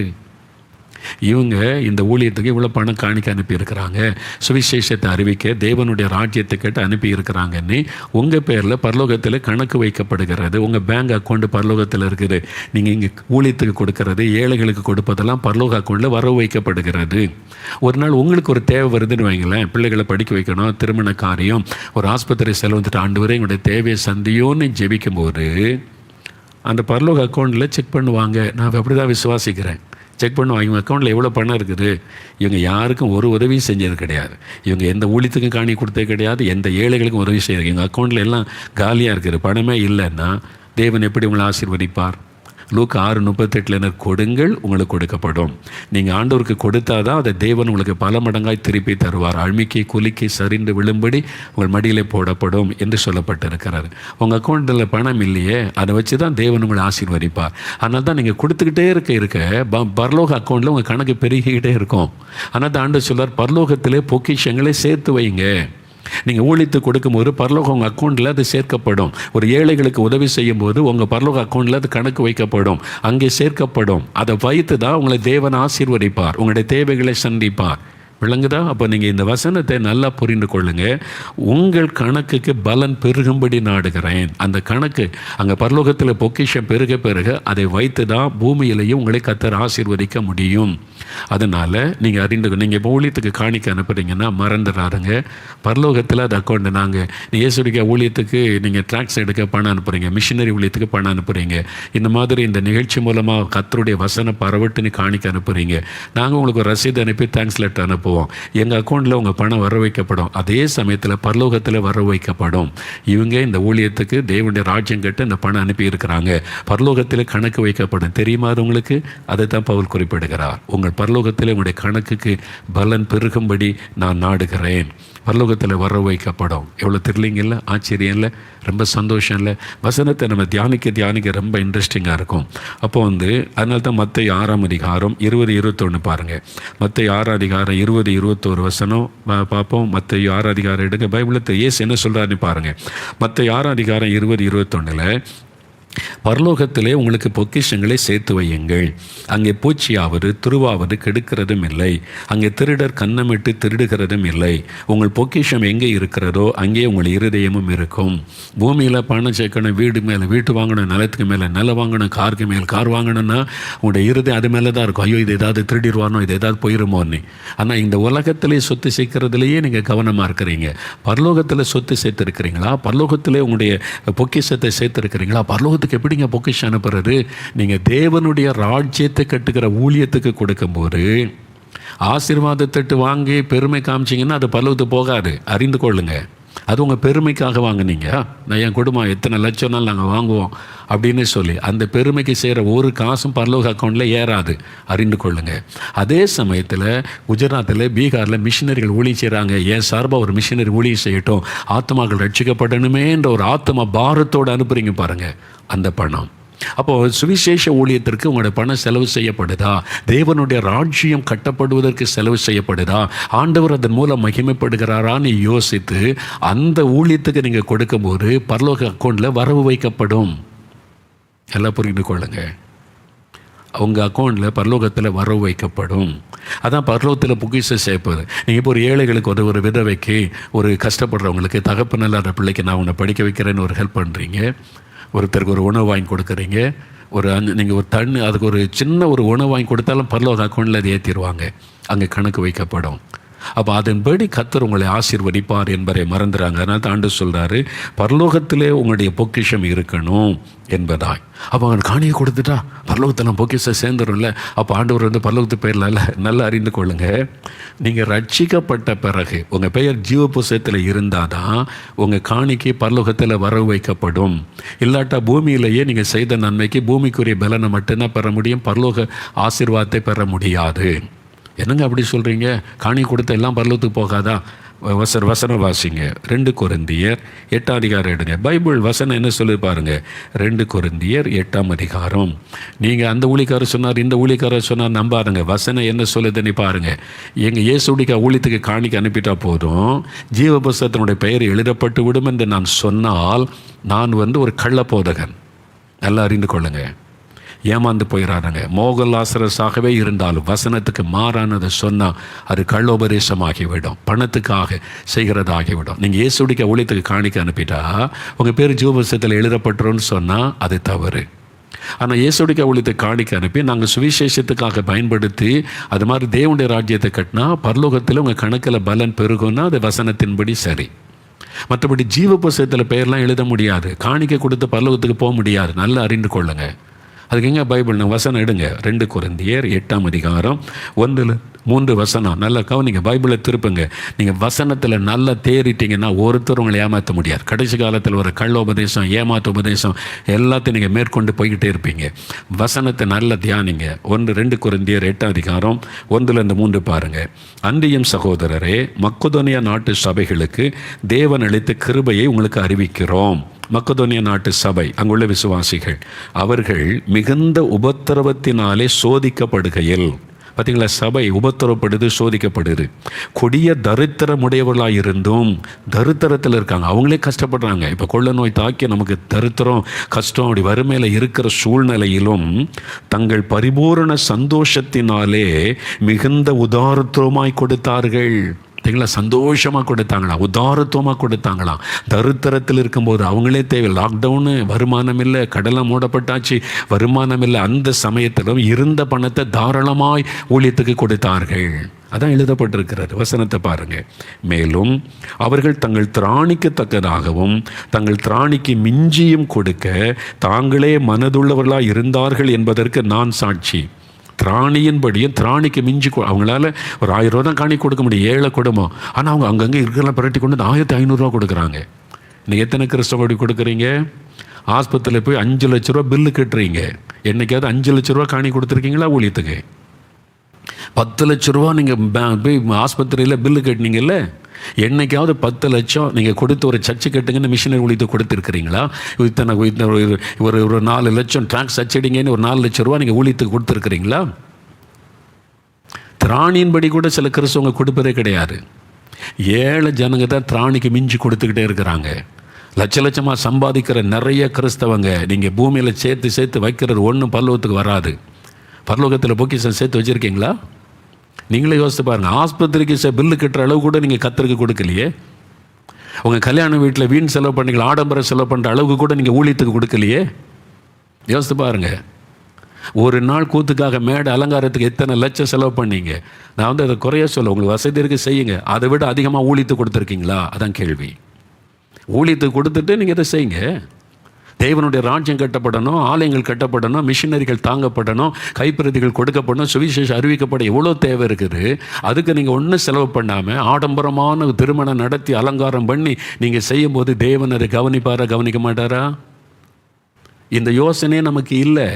இவங்க இந்த ஊழியத்துக்கு இவ்வளோ பணம் காணிக்க அனுப்பியிருக்கிறாங்க, சுவிசேஷத்தை அறிவிக்க தேவனுடைய ராஜ்யத்தை கேட்டு அனுப்பியிருக்கிறாங்கன்னு உங்கள் பேரில் பரலோகத்தில் கணக்கு வைக்கப்படுகிறது. உங்கள் பேங்க் அக்கௌண்ட் பரலோகத்தில் இருக்குது. நீங்கள் இங்கே ஊழியத்துக்கு கொடுக்கறது, ஏழைகளுக்கு கொடுப்பதெல்லாம் பரலோக அக்கௌண்ட்டில் வரவு வைக்கப்படுகிறது. ஒரு நாள் உங்களுக்கு ஒரு தேவை வருதுன்னு வைங்களேன், பிள்ளைகளை படிக்க வைக்கணும், திருமண காரியம், ஒரு ஆஸ்பத்திரி செலவு வந்துட்டு ஆண்டவரே எங்களுடைய தேவையை சந்தியோன்னு ஜெபிக்கும்போது அந்த பரலோக அக்கௌண்ட்டில் செக் பண்ணுவாங்க. நான் அப்படி தான் விசுவாசிக்கிறேன். செக் பண்ணுவோம் இவங்க அக்கௌண்ட்டில் எவ்வளோ பணம் இருக்குது. இவங்க யாருக்கும் ஒரு உதவியும் செஞ்சது கிடையாது. இவங்க எந்த ஊழியத்துக்கும் காணி கொடுத்தது கிடையாது. எந்த ஏழைகளுக்கும் உதவி செய்யாது. இவங்க அக்கௌண்ட்டில் எல்லாம் காலியாக இருக்குது. பணமே இல்லைன்னா தேவன் எப்படி உங்களை ஆசீர்வதிப்பார்? லூக்கா 6:38 கொடுங்கள் உங்களுக்கு கொடுக்கப்படும். நீங்கள் ஆண்டவருக்கு கொடுத்தாதான் அதை தேவன் உங்களுக்கு பல மடங்காய் திருப்பி தருவார். அழுமிக்கை குலுக்கி சரிந்து விழும்படி உங்கள் மடியிலே போடப்படும் என்று சொல்லப்பட்டிருக்கிறார். உங்கள் அக்கௌண்ட்டில் பணம் இல்லையே, அதை வச்சு தான் தேவன் உங்களை ஆசீர்வதிப்பார். அதனால தான் நீங்கள் கொடுத்துக்கிட்டே இருக்க பரலோக அக்கௌண்ட்டில் உங்கள் கணக்கு பெருகிக்கிட்டே இருக்கும். அதனால் தான் ஆண்டவர் சொல்றார், பரலோகத்திலே பொக்கிஷங்களை சேர்த்து வைங்க. நீங்கள் ஊழித்து கொடுக்கும்போது பரலோகம் உங்கள் அக்கௌண்ட்டில் அது சேர்க்கப்படும். ஒரு ஏழைகளுக்கு உதவி செய்யும் போது உங்கள் பரலோக அக்கௌண்ட்டில் அது கணக்கு வைக்கப்படும், அங்கே சேர்க்கப்படும். அதை வைத்து தான் உங்களை தேவன் ஆசீர்வதிப்பார், உங்களுடைய தேவைகளை சந்திப்பார். விளங்குதா? அப்போ நீங்கள் இந்த வசனத்தை நல்லா புரிந்து கொள்ளுங்க. உங்கள் கணக்குக்கு பலன் பெருகும்படி நாடுகிறேன். அந்த கணக்கு அங்கே பரலோகத்தில் பொக்கிஷம் பெருக பெருக அதை வைத்து தான் பூமியிலையும் உங்களை கர்த்தர் ஆசீர்வதிக்க முடியும். அதனால் நீங்கள் நீங்கள் இப்போ ஊழியத்துக்கு காணிக்க அனுப்புறீங்கன்னா மறந்துடாதுங்க. பரலோகத்தில் அது அக்கௌண்ட் நாங்கள் இயேசுவின் ஊழியத்துக்கு நீங்கள் ட்ராக்ஸ் எடுக்க பணம் அனுப்புகிறீங்க, மிஷினரி ஊழியத்துக்கு பணம் அனுப்புகிறீங்க, இந்த மாதிரி இந்த நிகழ்ச்சி மூலமாக கர்த்தருடைய வசனம் பரவட்டுன்னு காணிக்க அனுப்புகிறீங்க. நாங்கள் உங்களுக்கு ரசீது அனுப்பி தேங்க்ஸ் லெட்டர் அனுப்புவோம். எங்கள் அக்கௌண்ட்டில் உங்கள் பணம் வர வைக்கப்படும். அதே சமயத்தில் பரலோகத்தில் வர வைக்கப்படும். இவங்க இந்த ஊழியத்துக்கு தேவனுடைய ராஜ்யம் கட்டு இந்த பணம் அனுப்பி இருக்கிறாங்க, பரலோகத்தில் கணக்கு வைக்கப்படும். தெரியுமா அது உங்களுக்கு? அதை தான் பவுல் குறிப்பிடுகிறார். உங்கள் பரலோகத்தில் உங்களுடைய கணக்குக்கு பலன் பெருகும்படி நான் நாடுகிறேன். பரலோகத்தில் வர வைக்கப்படும். எவ்வளோ திரில்லிங் இல்லை? ஆச்சரியம் இல்லை? ரொம்ப சந்தோஷம் இல்லை? வசனத்தை நம்ம தியானிக்க ரொம்ப இன்ட்ரெஸ்டிங்காக இருக்கும். அப்போ அதனால தான் மத்தேயு 6:20-21 பாருங்கள். மத்தேயு 6:20-21 வசனம் பார்ப்போம். மத்தேயு 6 எடுங்க. பைபிளில் இயேசு என்ன சொல்கிறாருன்னு பாருங்கள். மத்தேயு 6:20-21 பரலோகத்திலே உங்களுக்கு பொக்கிஷங்களை சேர்த்து வையுங்கள். அங்கே பூச்சியாவது துருவாவது கெடுக்கிறதும் இல்லை, அங்கே திருடர் கன்னமிட்டு திருடுகிறதும் இல்லை. உங்கள் பொக்கிஷம் எங்கே இருக்கிறதோ அங்கே உங்கள் இருதயமும் இருக்கும். பூமியில் பணம் சேர்க்கணும், வீடு மேலே வீட்டு வாங்கணும், நிலத்துக்கு மேலே நிலம் வாங்கணும், காருக்கு மேலே கார் வாங்கணும்னா உங்களுடைய இருதயம் அது மேலே தான் இருக்கும். ஐயோ இது ஏதாவது திருடிடுவானோ, இது ஏதாவது போயிருமோன்னு. ஆனால் இந்த உலகத்திலே சொத்து சேர்க்கறதுலையே நீங்கள் கவனமாக இருக்கிறீங்க. பரலோகத்தில் சொத்து சேர்த்துருக்கிறீங்களா? பரலோகத்திலே உங்களுடைய பொக்கிஷத்தை சேர்த்துருக்கிறீங்களா? பரலோகத்துக்கு எப்படிங்க பொக்கிஷம் அனுப்புறது? நீங்கள் தேவனுடைய ராஜ்யத்தை கட்டுகிற ஊழியத்துக்கு கொடுக்கும்போது ஆசீர்வாதத்தட்டு வாங்கி பெருமை காமிச்சிங்கன்னா அது பரலோகத்துக்கு போகாது. அறிந்து கொள்ளுங்க. அது உங்கள் பெருமைக்காக வாங்கினீங்க. நான் என் குடும்பம் எத்தனை லட்சம்னாலும் நாங்கள் வாங்குவோம் அப்படின்னு சொல்லி அந்த பெருமைக்கு செய்கிற ஒரு காசும் பரலோக அக்கௌண்ட்டில் ஏறாது. அறிந்து கொள்ளுங்க. அதே சமயத்தில் குஜராத்தில் பீகாரில் மிஷினரிகள் ஊழியம் செய்கிறாங்க. என் சார்பாக ஒரு மிஷினரி ஊழியம் செய்யட்டும், ஆத்மாக்கள் ரட்சிக்கப்படணுமே என்ற ஒரு ஆத்மா பாரத்தோடு அனுப்புகிறீங்க பாருங்கள், அந்த பணம். அப்போது சுவிசேஷ ஊழியத்திற்கு உங்களோட பணம் செலவு செய்யப்படுதா? தேவனுடைய ராஜ்யம் கட்டப்படுவதற்கு செலவு செய்யப்படுதா? ஆண்டவர் அதன் மூலம் மகிமைப்படுகிறாரான்னு யோசித்து அந்த ஊழியத்துக்கு நீங்கள் கொடுக்கும்போது பரலோக அக்கௌண்ட்டில் வரவு வைக்கப்படும். எல்லாம் புரிந்து கொள்ளுங்க. அவங்க அக்கௌண்ட்டில் பரலோகத்தில் வரவு வைக்கப்படும். அதான் பரலோகத்தில் பொக்கிஷம் சேர்ப்பது. நீங்கள் இப்போ ஒரு ஏழைகளுக்கு ஒரு விதவைக்கு, ஒரு கஷ்டப்படுறவங்களுக்கு, தகப்பன் இல்லாத பிள்ளைக்கு நான் உன்னை படிக்க வைக்கிறேன்னு ஒரு ஹெல்ப் பண்ணுறீங்க. ஒருத்தருக்கு ஒரு உணவு வாங்கி கொடுக்குறீங்க. நீங்கள் ஒரு அதுக்கு ஒரு சின்ன ஒரு உணவு வாங்கி கொடுத்தாலும் பரலோக அக்கௌண்ட்டில் அதை ஏற்றிடுவாங்க, அங்கே கணக்கு வைக்கப்படும். அப்போ அதன்படி கர்த்தர் உங்களை ஆசீர்வதிப்பார் என்பதை மறந்துறாங்க. அதனால தான் ஆண்டவர் சொல்கிறாரு, பரலோகத்திலே உங்களுடைய பொக்கிஷம் இருக்கணும் என்பதாய். அப்போ அவங்க காணியை கொடுத்துட்டா பரலோகத்தில் நான் பொக்கிஷம் சேர்ந்துடும்ல. அப்போ ஆண்டவர் பரலோகத்து பெயரில் நல்லா அறிந்து கொள்ளுங்க. நீங்கள் ரட்சிக்கப்பட்ட பிறகு உங்கள் பெயர் ஜீவ புஸ்தகத்தில் இருந்தால் தான் உங்கள் காணிக்கு பரலோகத்தில் வரவு வைக்கப்படும். இல்லாட்டா பூமியிலேயே நீங்கள் செய்த நன்மைக்கு பூமிக்குரிய பலனை மட்டும்தான் பெற முடியும், பரலோக ஆசீர்வாதத்தை பெற முடியாது. என்னங்க அப்படி சொல்கிறீங்க? காணி கொடுத்த எல்லாம் பரலோகத்துக்கு போகாதா? வசனம் வாசிங்க. 2 கொரிந்தியர் 8 எடுங்க. பைபிள் வசனம் என்ன சொல்லி பாருங்கள். 2 கொரிந்தியர் 8 நீங்கள் அந்த ஊழியக்காரர் சொன்னார், இந்த ஊழியக்காரர் சொன்னார் நம்பாருங்க. வசனம் என்ன சொல்லுதுன்னு பாருங்கள். எங்கள் இயேசுடைய ஊழியத்துக்கு காணிக்க அனுப்பிட்டா போதும், ஜீவ புஸ்தகத்தினுடைய பெயர் எழுதப்பட்டு விடும் என்று நான் சொன்னால் நான் ஒரு கள்ள போதகன். நல்லா அறிந்து கொள்ளுங்க. ஏமாந்து போயிடாதாங்க. மோகலாசரஸாகவே இருந்தாலும் வசனத்துக்கு மாறானதை சொன்னால் அது கள்ளோபதேசமாகிவிடும், பணத்துக்காக செய்கிறதாகிவிடும். நீங்கள் இயேசுடைய ஊழியத்துக்கு காணிக்க அனுப்பிட்டா உங்கள் பேர் ஜீவபுஸ்தகத்தில் எழுதப்பட்டுருன்னு சொன்னால் அது தவறு. ஆனால் இயேசுடைய ஊழியத்தை காணிக்க அனுப்பி நாங்கள் சுவிசேஷத்துக்காக பயன்படுத்தி அது மாதிரி தேவனுடைய ராஜ்யத்தை கட்டினா பரலோகத்தில் உங்கள் கணக்கில் பலன் பெருகும்னா அது வசனத்தின்படி சரி. மற்றபடி ஜீவ புஸ்தகத்தில் பெயர்லாம் எழுத முடியாது, காணிக்க கொடுத்து பரலோகத்துக்கு போக முடியாது. நல்லா அறிந்து கொள்ளுங்க. அதுக்கு எங்கே பைபிள் வசனம் எடுங்க. 2 கொரிந்தியர் 8ஆம் அதிகாரம் 1-3 வசனம். நல்லா கவனிங்க, பைபிளை திருப்புங்க. நீங்கள் வசனத்தில் நல்லா தேறிட்டீங்கன்னா ஒருத்தர் உங்களை ஏமாற்ற முடியாது. கடைசி காலத்தில் ஒரு கள்ள உபதேசம், ஏமாற்ற உபதேசம் எல்லாத்தையும் நீங்கள் மேற்கொண்டு போய்கிட்டே இருப்பீங்க. வசனத்தை நல்லா தியானிங்க. 2 கொரிந்தியர் 8ஆம் அதிகாரம் 1-3 பாருங்கள். அன்றியும் சகோதரரே, மக்கெதோனியா நாட்டு சபைகளுக்கு தேவன் அளித்த கிருபையை உங்களுக்கு அறிவிக்கிறோம். மக்கெதோனியா நாட்டு சபை, அங்குள்ள விசுவாசிகள், அவர்கள் மிகுந்த உபத்திரவத்தினாலே சோதிக்கப்படுகையில், பார்த்தீங்களா, சபை உபத்திரவப்படுது, சோதிக்கப்படுது. கொடிய தரித்திரமுடையவர்களாக இருந்தும் தரித்திரத்தில் இருக்காங்க, அவங்களே கஷ்டப்படுறாங்க. இப்போ கொள்ள நோய் தாக்கி நமக்கு தரித்திரம், கஷ்டம், அப்படி வறுமையில் இருக்கிற சூழ்நிலையிலும் தங்கள் பரிபூரண சந்தோஷத்தினாலே மிகுந்த உதாரத்துவமாய் கொடுத்தார்கள். பார்த்தீங்களா, சந்தோஷமாக கொடுத்தாங்களாம், உதாரத்துவமாக கொடுத்தாங்களாம். தரித்திரத்தில் இருக்கும்போது அவங்களே தேவை. லாக்டவுனு, வருமானம் இல்லை, கடலை மூடப்பட்டாச்சு, வருமானம் இல்லை. அந்த சமயத்திலும் இருந்த பணத்தை தாராளமாய் ஊழியத்துக்கு கொடுத்தார்கள். அதான் எழுதப்பட்டிருக்கிறது. வசனத்தை பாருங்க. மேலும் அவர்கள் தங்கள் திராணிக்கு தக்கதாகவும் தங்கள் திராணிக்கு மிஞ்சியும் கொடுக்க தாங்களே மனதுள்ளவர்களாக இருந்தார்கள் என்பதற்கு நான் சாட்சி. திராணியின்படியும் திராணிக்கு மிஞ்சி அவங்களால ஒரு 1000 ரூபா தான் காணி கொடுக்க முடியும், ஏழை குடும்பம். ஆனால் அவங்க அங்கங்கே இருக்கலாம் பிரட்டி கொண்டு 1500 ரூபா கொடுக்குறாங்க. இன்னைக்கு எத்தனை கிறிஸ்தவடி கொடுக்குறீங்க? ஆஸ்பத்திரியில் போய் 5 லட்ச ரூபா பில்லு கட்டுறீங்க. என்னைக்காவது 5 லட்ச ரூபா காணி கொடுத்துருக்கீங்களா ஊழியத்துக்கு? 10 லட்ச ரூபா நீங்கள் போய் ஆஸ்பத்திரியில் பில்லு கட்டினீங்கல்ல? என்னைக்காவது 10 லட்சம் நீங்கள் கொடுத்து ஒரு சர்ச்சு கட்டுங்கன்னு மிஷினரி ஊழியத்தை கொடுத்துருக்கிறீங்களா? இத்தனை ஒரு 4 லட்சம் ட்ராக்ஸ் அச்சடிங்கன்னு ஒரு 4 லட்ச ரூபா நீங்கள் ஊழியத்துக்கு கொடுத்துருக்குறீங்களா? திராணியின்படி கூட சில கிறிஸ்தவங்க கொடுப்பதே கிடையாது. ஏழை ஜனங்க தான் திராணிக்கு மிஞ்சி கொடுத்துக்கிட்டே இருக்கிறாங்க. லட்சமாக சம்பாதிக்கிற நிறைய கிறிஸ்தவங்க நீங்கள் பூமியில் சேர்த்து வைக்கிறது ஒன்றும் பரலோகத்துக்கு வராது. பரலோகத்தில் பொக்கிஷம் சேர்த்து வச்சுருக்கீங்களா? நீங்களே யோசித்து பாருங்கள். ஆஸ்பத்திரிக்கு பில்லு கட்டுற அளவு கூட நீங்கள் கத்தருக்கு கொடுக்கலையே. உங்கள் கல்யாண வீட்டில் வீண் செலவு பண்ணீங்களா, ஆடம்பர செலவு பண்ணுற அளவுக்கு கூட நீங்கள் ஊழியத்துக்கு கொடுக்கலையே. யோசித்து பாருங்கள். ஒரு நாள் கூத்துக்காக மேடை அலங்காரத்துக்கு எத்தனை லட்சம் செலவு பண்ணீங்க? நான் அதை குறைய சொல்ல, உங்களுக்கு வசதி இருக்குது செய்யுங்க. அதை விட அதிகமாக ஊழியத்துக்கு கொடுத்துருக்கீங்களா? அதான் கேள்வி. ஊழியத்துக்கு கொடுத்துட்டு நீங்கள் இதை செய்யுங்க. தேவனுடைய ராஜ்யம் கட்டப்படணும், ஆலயங்கள் கட்டப்படணும், மிஷினரிகள் தாங்கப்படணும், கைப்பிரதிகள் கொடுக்கப்படணும், சுவிசேஷம் அறிவிக்கப்பட எவ்வளோ தேவை இருக்குது. அதுக்கு நீங்கள் ஒன்றும் செலவு பண்ணாமல் ஆடம்பரமான திருமணம் நடத்தி அலங்காரம் பண்ணி நீங்கள் செய்யும்போது தேவன் அதை கவனிப்பாரா, கவனிக்க மாட்டாரா? இந்த யோசனையே நமக்கு இல்லை.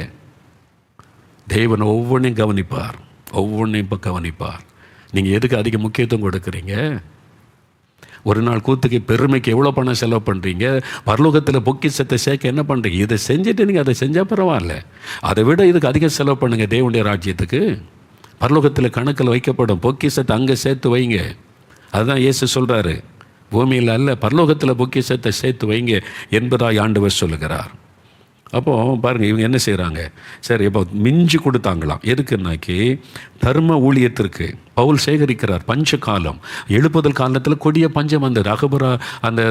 தேவன் ஒவ்வொன்றையும் கவனிப்பார், ஒவ்வொன்றையும் இப்போ கவனிப்பார். நீங்கள் எதுக்கு அதிக முக்கியத்துவம் கொடுக்குறீங்க? ஒரு நாள் கூத்துக்கு பெருமைக்கு எவ்வளோ பணம் செலவு பண்ணுறீங்க? பரலோகத்தில் பொக்கிஷத்தை சேர்க்க என்ன பண்ணுறீங்க? இதை செஞ்சுட்டு நீங்கள் அதை செஞ்சால் பரவாயில்ல. அதை விட இதுக்கு அதிக செலவு பண்ணுங்கள். தேவனுடைய ராஜ்யத்துக்கு பரலோகத்தில் கணக்கில் வைக்கப்படும் பொக்கிஷத்தை அங்கே சேர்த்து வைங்க. அதுதான் இயேசு சொல்கிறாரு. பூமியில் அல்ல, பரலோகத்தில் பொக்கிஷத்தை சேர்த்து வைங்க என்பதாய் ஆண்டவர் சொல்லுகிறார். அப்போது பாருங்கள், இவங்க என்ன செய்கிறாங்க? சரி, இப்போ மிஞ்சி கொடுத்தாங்களாம். எதுக்குன்னாக்கி தர்ம ஊழியத்திற்கு பவுல் சேகரிக்கிறார். பஞ்ச காலம், எழுப்புதல் காலத்தில் கொடிய பஞ்சம் வந்தது. அகபரா அந்த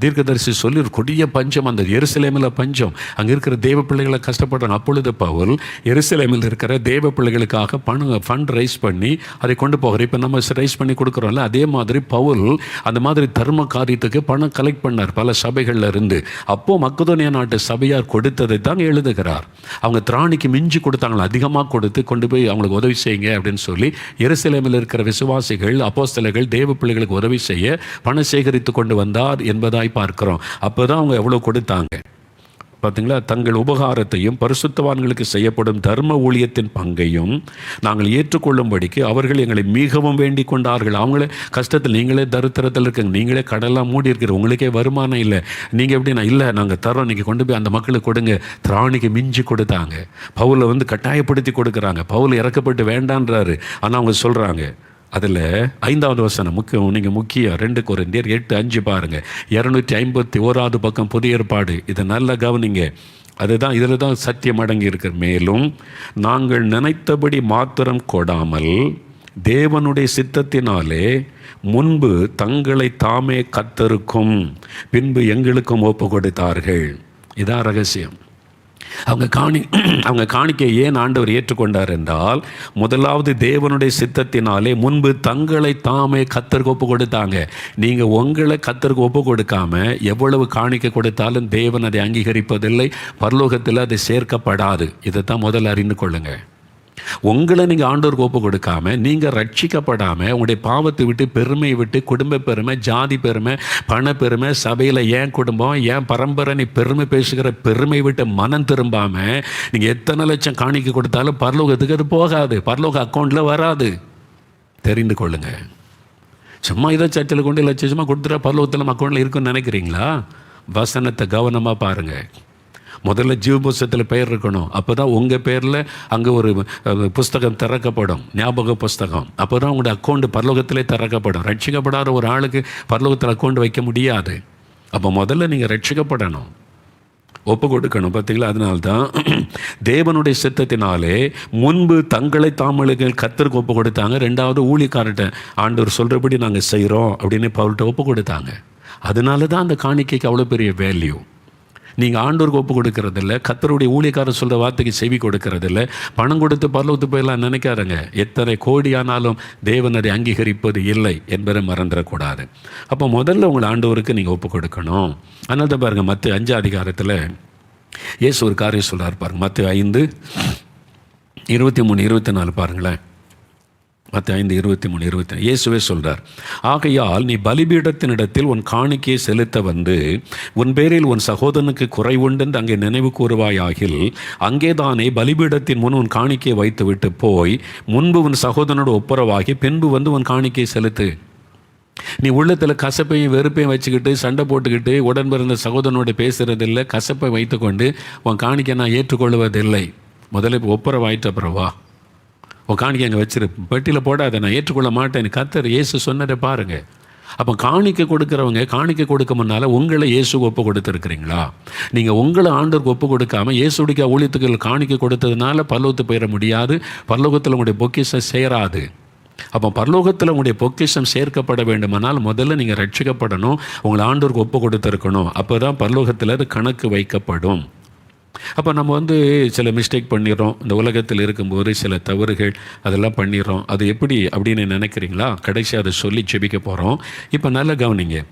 தீர்க்கதரிசி சொல்லி கொடிய பஞ்சம் வந்தது. எருசலேமில் பஞ்சம், அங்கே இருக்கிற தேவ பிள்ளைகளை கஷ்டப்படுறாங்க. அப்பொழுது பவுல் எருசலேமில் இருக்கிற தேவ பிள்ளைகளுக்காக ஃபண்ட் ரைஸ் பண்ணி அதை கொண்டு போகிறார். இப்போ நம்ம ரைஸ் பண்ணி கொடுக்குறோம்ல, அதே மாதிரி பவுல் அந்த மாதிரி தர்ம காரியத்துக்கு பணம் கலெக்ட் பண்ணார் பல சபைகளில் இருந்து. அப்போது மக்கெதோனியா நாட்டு சபையார் கொடுத்ததை தான் எழுதுகிறார். அவங்க திராணிக்கு மிஞ்சி கொடுத்தாங்களா, அதிகமாக கொடுத்து கொண்டு போய் அவங்களுக்கு உதவி செய்யுங்க அப்படின்னு சொல்லி எருசலேமில் இருக்கிற விசுவாசிகள், அப்போஸ்தலர்கள் தேவ பிள்ளைகளுக்கு உதவி செய்ய பணம் சேகரித்து கொண்டு வந்தார் என்பதாய் பார்க்கிறோம். அப்போதான் அவங்க எவ்வளோ கொடுத்தாங்க பார்த்தீங்களா? தங்கள் உபகாரத்தையும் பரிசுத்தவான்களுக்கு செய்யப்படும் தர்ம ஊழியத்தின் பங்கையும் நாங்கள் ஏற்றுக்கொள்ளும்படிக்கு அவர்கள் எங்களை மிகவும் வேண்டிக் கொண்டார்கள். அவங்களே கஷ்டத்தில், நீங்களே தரித்திரத்தில் இருக்குங்க, நீங்களே கடலாம் மூடி இருக்கிற, உங்களுக்கே வருமானம் இல்லை, நீங்கள் எப்படின்னா இல்லை நாங்கள் தரோம், நீங்கள் கொண்டு போய் அந்த மக்களுக்கு கொடுங்க. திராணிக்கு மிஞ்சி கொடுத்தாங்க. பவுலை கட்டாயப்படுத்தி கொடுக்குறாங்க. பவுல் இறக்கப்பட்டு வேண்டான்றாரு. ஆனால் அவங்க சொல்கிறாங்க. அதில் 5வது வசனம் நீங்கள் முக்கியம். 2 கொரிந்தியர் 8:5 பாருங்கள். 251வது பக்கம் புதிய ஏற்பாடு. இதை நல்லா கவனிங்க. அதுதான், இதில் தான் சத்தியம் அடங்கி இருக்கு. மேலும் நாங்கள் நினைத்தபடி மாத்திரம் கொடாமல் தேவனுடைய சித்தத்தினாலே முன்பு தங்களை தாமே கர்த்தருக்கும் பின்பு எங்களுக்கும் ஒப்பு கொடுத்தார்கள். இதான் ரகசியம். அவங்க காணிக்கை ஏன் ஆண்டவர் ஏற்றுக்கொண்டார் என்றால், முதலாவது தேவனுடைய சித்தத்தினாலே முன்பு தங்களை தாமே கர்த்தருக்கு ஒப்பு கொடுத்தாங்க. நீங்கள் உங்களை கர்த்தருக்கு ஒப்பு கொடுக்காம எவ்வளவு காணிக்கை கொடுத்தாலும் தேவன் அதை அங்கீகரிப்பதில்லை, பரலோகத்தில் அது சேர்க்கப்படாது. இதைத்தான் முதல்ல அறிந்து கொள்ளுங்க. உங்களை நீங்கள் ஆண்டவருக்கு ஒப்பு கொடுக்காம, நீங்கள் ரட்சிக்கப்படாமல், உங்களுடைய பாவத்தை விட்டு, பெருமையை விட்டு, குடும்ப பெருமை, ஜாதி பெருமை, பண பெருமை, சபையில் ஏன் குடும்பம், ஏன் பரம்பரை, நீ பெருமை பேசுகிற பெருமை விட்டு மனம் திரும்பாமல் நீங்கள் எத்தனை லட்சம் காணிக்கை கொடுத்தாலும் பரலோகத்துக்கு அது போகாது, பரலோக அக்கௌண்ட்டில் வராது. தெரிந்து கொள்ளுங்க. சும்மா இதை சர்ச்சில் கொண்டு லட்சமாக கொடுத்துட்டா பரலோகத்தில் நம்ம அக்கௌண்ட்டில் இருக்குன்னு நினைக்கிறீங்களா? வசனத்தை கவனமாக பாருங்கள். முதல்ல ஜீவ புஸ்தகத்தில் பெயர் இருக்கணும். அப்போ தான் உங்கள் பேரில் அங்கே ஒரு புஸ்தகம் திறக்கப்படும், ஞாபக புஸ்தகம். அப்போ தான் உங்களுடைய அக்கௌண்ட் பரலோகத்திலே திறக்கப்படும். ரட்சிக்கப்படாத ஒரு ஆளுக்கு பரலோகத்தில் அக்கௌண்ட் வைக்க முடியாது. அப்போ முதல்ல நீங்கள் ரட்சிக்கப்படணும், ஒப்பு கொடுக்கணும். பார்த்தீங்களா? அதனால்தான் தேவனுடைய சித்தத்தினாலே முன்பு தங்களை தாமளுக்கு கர்த்தருக்கு ஒப்பு கொடுத்தாங்க. ரெண்டாவது ஊழியக்காரர்கிட்ட ஆண்டவர் சொல்கிறபடி நாங்கள் செய்கிறோம் அப்படின்னு பவுல்கிட்ட ஒப்பு கொடுத்தாங்க. அதனால தான் அந்த காணிக்கைக்கு அவ்வளோ பெரிய வேல்யூ. நீங்கள் ஆண்டோருக்கு ஒப்பு கொடுக்கறதில்ல, கர்த்தருடைய ஊழியக்காரர் சொல்கிற வார்த்தைக்கு செவி கொடுக்கறதில்ல, பணம் கொடுத்து பரலோகத்து போயெல்லாம் நினைக்காதங்க. எத்தனை கோடியானாலும் தேவன் அதை அங்கீகரிப்பது இல்லை என்பதை மறந்துடக்கூடாது. அப்போ முதல்ல உங்களை ஆண்டவருக்கு நீங்கள் ஒப்பு கொடுக்கணும். அதனால தான் பாருங்கள், மத்தேயு 5 அதிகாரத்தில் இயேசு ஒரு காரியம் சொல்கிறார் பாருங்கள். மத்தேயு 5 23 24 பாருங்களேன். மத்தேயு 5 23 24 இயேசுவே சொல்கிறார், ஆகையால் நீ பலிபீடத்தினிடத்தில் உன் காணிக்கையை செலுத்த வந்து உன் பேரில் உன் சகோதரனுக்கு குறை உண்டென்று அங்கே நினைவு கூறுவாயாகில், அங்கேதானே பலிபீடத்தின் முன் உன் காணிக்கையை வைத்து விட்டு போய் முன்பு உன் சகோதரனோடு ஒப்புரவாகி பின்பு வந்து உன் காணிக்கையை செலுத்து. நீ உள்ளத்தில் கசப்பையும் வெறுப்பையும் வச்சுக்கிட்டு சண்டை போட்டுக்கிட்டு உடன் பிறந்த சகோதரனோடு பேசுகிறதில்லை, கசப்பை வைத்துக்கொண்டு உன் காணிக்கை நான் ஏற்றுக்கொள்வதில்லை. முதல்ல இப்போ ஒப்புரவாயிட்ட அப்புறம் வா, உன் காணிக்கை அங்கே வச்சிரு, பெட்டியில் போடாத, நான் ஏற்றுக்கொள்ள மாட்டேன். கர்த்தர் இயேசு சொன்னதை பாருங்கள். அப்போ காணிக்கை கொடுக்குறவங்க காணிக்கை கொடுக்க முன்னால் உங்களை இயேசுக்கு ஒப்பு கொடுத்துருக்குறீங்களா? நீங்கள் உங்களை ஆண்டவருக்கு ஒப்பு கொடுக்காமல் இயேசுடைய ஊழியத்துக்கு காணிக்கை கொடுத்ததுனால பரலோகத்துக்கு போயிட முடியாது, பரலோகத்தில் உங்களுடைய பொக்கிஷம் சேராது. அப்போ பரலோகத்தில் உங்களுடைய பொக்கிஷம் சேர்க்கப்பட வேண்டுமானால் முதல்ல நீங்கள் ரட்சிக்கப்படணும், உங்களை ஆண்டவருக்கு ஒப்பு கொடுத்துருக்கணும். அப்போ தான் பரலோகத்தில் அது கணக்கு வைக்கப்படும். அப்போ நம்ம சில மிஸ்டேக் பண்ணிடுறோம். இந்த உலகத்தில் இருக்கும்போது சில தவறுகள் அதெல்லாம் பண்ணிடுறோம். அது எப்படி அப்படின்னு நினைக்கிறீங்களா? கடைசி அதை சொல்லி ஜெபிக்க போகிறோம். இப்போ நல்லா கவனிங்க.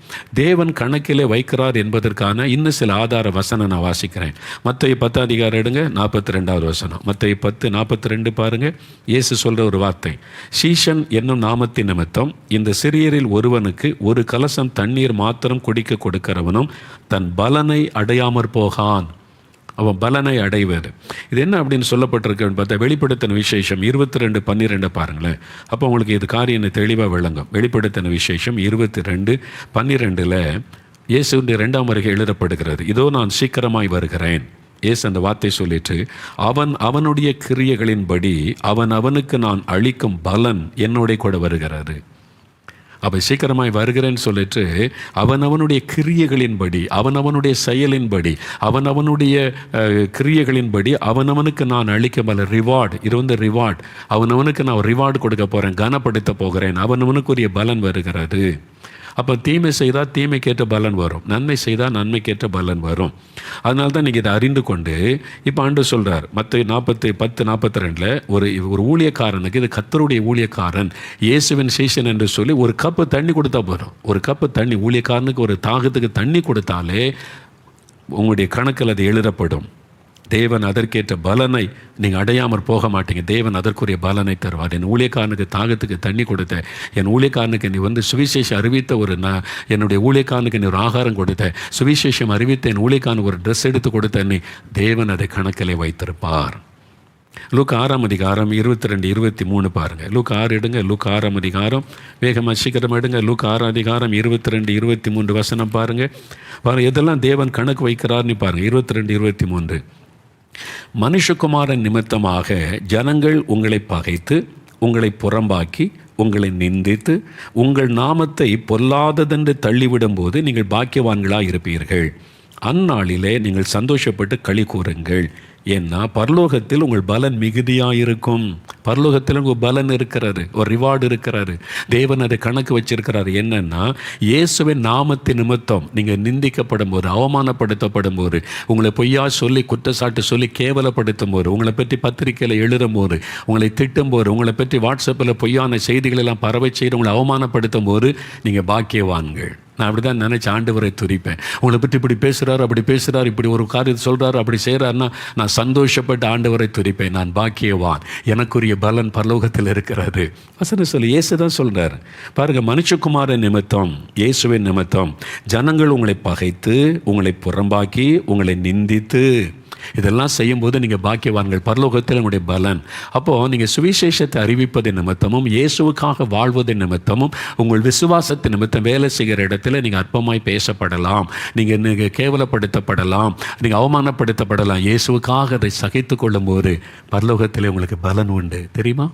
தேவன் கணக்கிலே வைக்கிறார் என்பதற்கான இன்னும் சில ஆதார வசனம் நான் வாசிக்கிறேன். மத்தேயு 10 அதிகாரம் எடுங்க, 42வது வசனம். மத்தேயு 10:42 பாருங்கள். இயேசு சொல்கிற ஒரு வார்த்தை, சீஷன் என்னும் நாமத்தின் நிமித்தம் இந்த சிறியரில் ஒருவனுக்கு ஒரு கலசம் தண்ணீர் மாத்திரம் குடிக்க கொடுக்கிறவனும் தன் பலனை அடையாமற் போகான். அவன் பலனை அடைவது. இது என்ன அப்படின்னு சொல்லப்பட்டிருக்குன்னு பார்த்தா, வெளிப்படுத்தின விசேஷம் 22:12 பாருங்களேன். அப்போ உங்களுக்கு இது காரியம் தெளிவாக விளங்கும். வெளிப்படுத்தின விசேஷம் 22:12 இயேசுடைய 2ஆம் வருகை எழுதப்படுகிறது. இதோ நான் சீக்கிரமாய் வருகிறேன். இயேசு அந்த வார்த்தை சொல்லிட்டு, அவனுடைய கிரியைகளின்படி அவனுக்கு நான் அளிக்கும் பலன் என்னோட கூட வருகிறது. அப்போ சீக்கிரமாய் வருகிறேன்னு சொல்லிட்டு அவனுடைய கிரியைகளின்படி, அவனுடைய செயலின்படி, அவனுடைய கிரியைகளின்படி அவனுக்கு நான் அளிக்க பல ரிவார்டு. இது ரிவார்டு. அவனுக்கு நான் ரிவார்டு கொடுக்க போகிறேன், கனப்படுத்த போகிறேன். அவனுக்குரிய பலன் வருகிறது. அப்போ தீமை செய்தால் தீமைக்கேற்ற பலன் வரும், நன்மை செய்தால் நன்மைக்கேற்ற பலன் வரும். அதனால தான் நீங்கள் இதை அறிந்து கொண்டு இப்போ ஆண்டு சொல்கிறார். மத்தேயு 10:42 ஒரு ஊழியக்காரனுக்கு, இது கர்த்தருடைய ஊழியக்காரன், இயேசுவின் சீஷன் என்று சொல்லி ஒரு கப்பு தண்ணி கொடுத்தா போதும். ஒரு கப்பு தண்ணி, ஊழியக்காரனுக்கு ஒரு தாகத்துக்கு தண்ணி கொடுத்தாலே உங்களுடைய கணக்கில் அது எழுதப்படும். தேவன் அதற்கேற்ற பலனை நீங்கள் அடையாமல் போக மாட்டீங்க. தேவன் அதற்குரிய பலனை தருவார். என் ஊழியக்காரனுக்கு தாகத்துக்கு தண்ணி கொடுத்த, என் ஊழியக்காரனுக்கு நீ சுவிசேஷம் அறிவித்த என்னுடைய ஊழியக்காரனுக்கு நீ ஒரு ஆகாரம் கொடுத்த, சுவிசேஷம் அறிவித்த என் ஊழியக்காரனுக்கு ஒரு ட்ரெஸ் எடுத்து கொடுத்த, நீ தேவன் அதை கணக்கிலே வைத்திருப்பார். லூக்கா 6ஆம் அதிகாரம் 22-23 பாருங்கள். லூக்கா 6 எடுங்க. லூக்கா 6ஆம் அதிகாரம் வேகமாக சீக்கிரம் எடுங்க. லூக்கா 6ஆம் அதிகாரம் 22-23 வசனம் பாருங்கள். எதெல்லாம் தேவன் கணக்கு வைக்கிறார்னு பாருங்கள். 22-23 மனுஷகுமாரன் நிமித்தமாக ஜனங்கள் உங்களை பகைத்து, உங்களை புறம்பாக்கி, உங்களை நிந்தித்து, உங்கள் நாமத்தை பொல்லாததென்று தள்ளிவிடும் போது நீங்கள் பாக்கியவான்களாக இருப்பீர்கள். அந்நாளிலே நீங்கள் சந்தோஷப்பட்டு களி கூறுங்கள், ஏன்னா பரலோகத்தில் உங்கள் பலன் மிகுதியாக இருக்கும். பரலோகத்தில் உங்கள் பலன் இருக்கிறாரு, ஒரு ரிவார்டு இருக்கிறாரு. தேவன் அதை கணக்கு வச்சிருக்கிறாரு. என்னன்னா, இயேசுவின் நாமத்தின் நிமித்தம் நீங்கள் நிந்திக்கப்படும் போது, அவமானப்படுத்தப்படும் போது, உங்களை பொய்யா சொல்லி குற்றச்சாட்டு சொல்லி கேவலப்படுத்தும் போது, உங்களை பற்றி பத்திரிகையில் எழுதும் போது, உங்களை திட்டும் போது, உங்களை பற்றி வாட்ஸ்அப்பில் பொய்யான செய்திகள் எல்லாம் பரவ செய்து உங்களை அவமானப்படுத்தும் போது நீங்கள் பாக்கியவான்கள். நான் அப்படி தான் நினச்சி ஆண்டவரை துதிப்பேன். உங்களை பற்றி இப்படி பேசுகிறாரு, அப்படி பேசுகிறாரு, இப்படி ஒரு காரியத்தை சொல்கிறாரு, அப்படி செய்கிறாருன்னா நான் சந்தோஷப்பட்டு ஆண்டவரை துதிப்பேன். நான் பாக்கியவான், எனக்குரிய பலன் பரலோகத்தில் இருக்கிறது. வசனம் சொல்லி இயேசு தான் சொல்கிறார் பாருங்கள். மனுஷகுமாரன் நிமித்தம், இயேசுவின் நிமித்தம் ஜனங்கள் உங்களை பகைத்து, உங்களை புறம்பாக்கி, உங்களை நிந்தித்து, இதெல்லாம் செய்யும்போது நீங்கள் பாக்கியவான்கள், பரலோகத்தில் உங்களுடைய பலன். அப்போது நீங்கள் சுவிசேஷத்தை அறிவிப்பதன் நிமித்தமும் இயேசுவுக்காக வாழ்வதன் நிமித்தமும் உங்கள் விசுவாசத்தின் நிமித்தம் வேலை செய்கிற இடத்துல நீங்கள் அற்பமாய் பேசப்படலாம், நீங்கள் கேவலப்படுத்தப்படலாம், நீங்கள் அவமானப்படுத்தப்படலாம். இயேசுவுக்காக அதை சகித்து கொள்ளும்போது பரலோகத்தில் உங்களுக்கு பலன் உண்டு. தெரியுமா?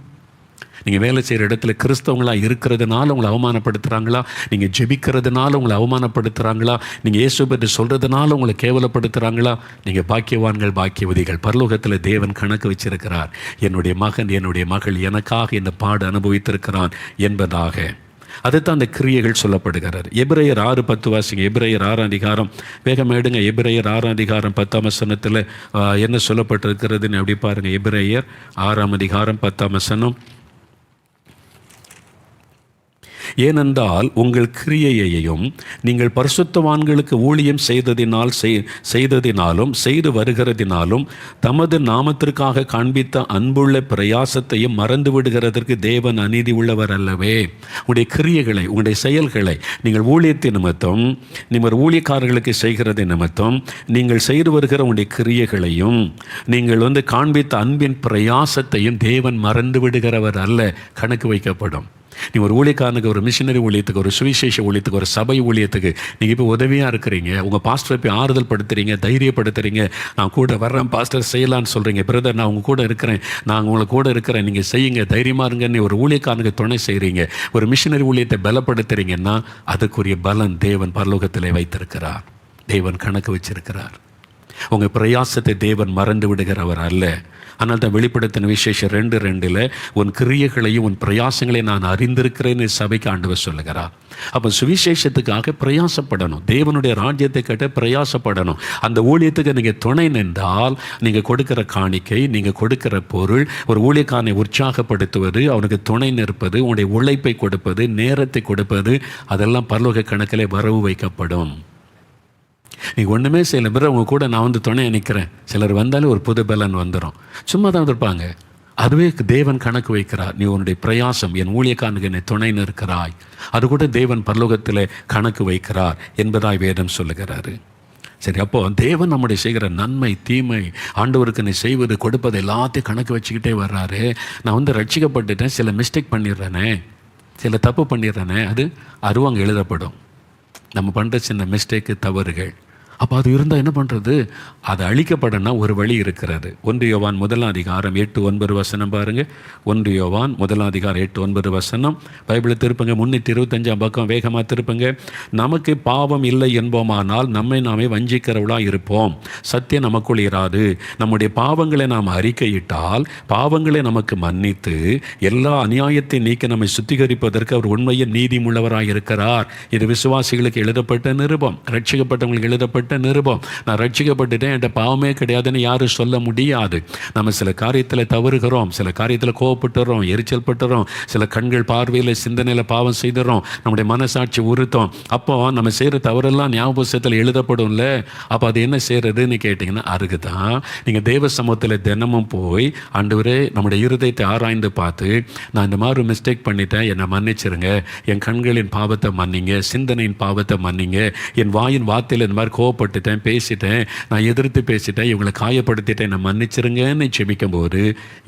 நீங்கள் வேலை செய்கிற இடத்துல கிறிஸ்தவங்களாக இருக்கிறதுனால உங்களை அவமானப்படுத்துகிறாங்களா, நீங்கள் ஜெபிக்கிறதுனால உங்களை அவமானப்படுத்துகிறாங்களா, நீங்கள் இயேசு பற்றி சொல்கிறதுனால உங்களை கேவலப்படுத்துகிறாங்களா, நீங்கள் பாக்கியவான்கள், பாக்கியவதிகள். பரலோகத்தில் தேவன் கணக்கு வச்சிருக்கிறார். என்னுடைய மகன், என்னுடைய மகள் எனக்காக இந்த பாடு அனுபவித்திருக்கிறான் என்பதாக. அதுதான் அந்த கிரியைகள் சொல்லப்படுகிறார். எபிரேயர் 6:10 வாசிங்க. எபிரேயர் 6 அதிகாரம், வேகம் எடுங்க. எபிரேயர் 6 அதிகாரம் 10ஆம் வசனத்தில் என்ன சொல்லப்பட்டிருக்கிறதுன்னு எப்படி பாருங்கள். எபிரேயர் 6ஆம் அதிகாரம் 10ஆம் வசனம். ஏனென்றால் உங்கள் கிரியையையும் நீங்கள் பரிசுத்தவான்களுக்கு ஊழியம் செய்ததினாலும் செய்து வருகிறதினாலும் தமது நாமத்திற்காக காண்பித்த அன்புள்ள பிரயாசத்தையும் மறந்து விடுகிறதற்கு தேவன் அநீதி உள்ளவர் அல்லவே. உங்களுடைய கிரியைகளை, உங்களுடைய செயல்களை நீங்கள் ஊழியத்தின் நிமித்தம், நீங்கள் ஊழியக்காரர்களுக்கு செய்கிறது நிமித்தம் நீங்கள் செய்து வருகிற உங்களுடைய கிரியைகளையும் நீங்கள் காண்பித்த அன்பின் பிரயாசத்தையும் தேவன் மறந்து விடுகிறவர் அல்ல, கணக்கு வைக்கப்படும். நீ ஒரு ஊழியக்காரனுக்கு, ஒரு மிஷினரி ஊழியத்துக்கு, ஒரு சுவிசேஷ ஊழியத்துக்கு, ஒரு சபை ஊழியத்துக்கு நீங்கள் இப்போ உதவியாக இருக்கிறீங்க. உங்கள் பாஸ்டரை போய் ஆறுதல் படுத்துறீங்க, தைரியப்படுத்துறீங்க. நான் கூட வர்றேன் பாஸ்டர், செய்யலான்னு சொல்கிறீங்க. பிரதர், நான் உங்கள் கூட இருக்கிறேன், நான் உங்களுக்கு கூட இருக்கிறேன், நீங்கள் செய்யுங்க, தைரியமாக இருங்கன்னு ஒரு ஊழியக்காரனுக்கு துணை செய்கிறீங்க. ஒரு மிஷினரி ஊழியத்தை பலப்படுத்துறீங்கன்னா அதுக்குரிய பலன் தேவன் பரலோகத்திலே வைத்திருக்கிறார். தேவன் கணக்கு வச்சிருக்கிறார். உங்கள் பிரயாசத்தை தேவன் மறந்து விடுகிறவர் அல்ல. ஆனால் தான் வெளிப்படுத்தின விசேஷம் 2:2 உன் கிரியைகளையும் உன் பிரயாசங்களையும் நான் அறிந்திருக்கிறேன்னு சபைக்கு ஆண்டவர் சொல்லுகிறார். அப்போ சுவிசேஷத்துக்காக பிரயாசப்படணும், தேவனுடைய ராஜ்யத்தை கேட்ட பிரயாசப்படணும். அந்த ஊழியத்துக்கு நீங்கள் துணை நின்றால், நீங்கள் கொடுக்கிற காணிக்கை, நீங்கள் கொடுக்கிற பொருள், ஒரு ஊழியக்காரனை உற்சாகப்படுத்துவது, அவனுக்கு துணை நிற்பது, உன்னுடைய உழைப்பை கொடுப்பது, நேரத்தை கொடுப்பது, அதெல்லாம் பரலோக கணக்கிலே வரவு வைக்கப்படும். நீங்கள் ஒன்றுமே செய்யலை, பிறகு உங்கள் கூட நான் துணையை நிற்கிறேன். சிலர் வந்தாலே ஒரு புது பலன் வந்துடும். சும்மா தான் இருப்பாங்க. அதுவே தேவன் கணக்கு வைக்கிறார். நீ உன்னுடைய பிரயாசம், என் ஊழியக்காரனுக்கு என்னை துணை நிற்கிறாய், அது கூட தேவன் பரலோகத்தில் கணக்கு வைக்கிறார் என்பதாய் வேதம் சொல்லுகிறாரு. சரி, அப்போது தேவன் நம்முடைய செய்கிற நன்மை தீமை, ஆண்டவருக்கு நீ செய்வது கொடுப்பது எல்லாத்தையும் கணக்கு வச்சுக்கிட்டே வர்றாரு. நான் ரட்சிக்கப்பட்டுட்டேன், சில மிஸ்டேக் பண்ணிடுறேனே, சில தப்பு பண்ணிடுறேனே, அது அங்கே எழுதப்படும். நம்ம பண்ணுற சின்ன மிஸ்டேக்கு, தவறுகள். அப்போ அது இருந்தால் என்ன பண்ணுறது? அது அழிக்கப்படனா ஒரு வழி இருக்கிறது. 1 யோவான் 1 அதிகாரம் 8-9 வசனம் பாருங்கள். 1 யோவான் 1 அதிகாரம் 8-9 வசனம். பைபிளை திருப்புங்க, 325 பக்கம் வேகமாக திருப்புங்க. நமக்கு பாவம் இல்லை என்போமானால் நம்மை நாமே வஞ்சிக்கிறவளாக இருப்போம், சத்தியம் நமக்குள் இராது. நம்முடைய பாவங்களை நாம் அறிக்கையிட்டால் பாவங்களை நமக்கு மன்னித்து எல்லா அநியாயத்தை நீக்க நம்மை சுத்திகரிப்பதற்கு அவர் உண்மையின் நீதியுள்ளவராக இருக்கிறார். இது விசுவாசிகளுக்கு எழுதப்பட்ட நிருபம், ரட்சிக்கப்பட்டவங்களுக்கு எழுதப்பட்ட நிருபம். நான் ரட்சிக்கப்பட்டுட்டேன், என்கிட்ட பாவமே கிடையாதுன்னு யாரும் சொல்ல முடியாது. நம்ம சில காரியத்தில் தவறுகிறோம், சில காரியத்தில் கோவப்பட்டுறோம், எரிச்சல் பட்டுறோம், சில கண்கள் பார்வையில் சிந்தனையில் பாவம் செய்துறோம், நம்முடைய மனசாட்சி உறுத்தோம். அப்போ நம்ம செய்கிற தவறெல்லாம் ஞாபகத்தில் எழுதப்படும்ல. அப்போ அது என்ன செய்கிறதுன்னு கேட்டிங்கன்னா, அதுக்கு தான் நீங்கள் தேவ சமூகத்தில் தினமும் போய், ஆண்டவரே நம்முடைய இருதயத்தை ஆராய்ந்து பார்த்து, நான் இந்த மாதிரி மிஸ்டேக் பண்ணிட்டேன், என்னை மன்னிச்சிருங்க, என் கண்களின் பாவத்தை மன்னிங்க, சிந்தனையின் பாவத்தை மன்னிங்க, என் வாயின் வார்த்தையில் இந்த மாதிரி கோவப்பட்டுட்டேன், பேசிட்டேன், நான் எதிர்த்து பேசிட்டேன், இவங்களை காயப்படுத்திட்டேன், நான் மன்னிச்சிருங்கன்னு ஜெபிக்கும் போது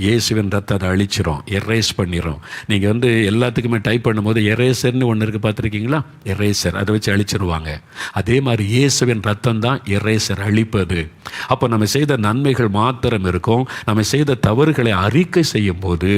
இயேசுவின் ரத்தம் அதை அழிச்சிரும், எரேஸ் பண்ணிடும். நீங்கள் எல்லாத்துக்குமே டைப் பண்ணும்போது எரேசர்னு ஒன்று இருக்குது, பார்த்துருக்கீங்களா? எரேசர், அதை வச்சு அழிச்சிருவாங்க. அதே மாதிரி இயேசுவின் ரத்தம் தான் எரேசர், அழிப்பது. அப்போ நம்ம செய்த நன்மைகள் மாத்திரம் இருக்கும். நம்ம செய்த தவறுகளை அறிக்கை செய்யும் போது,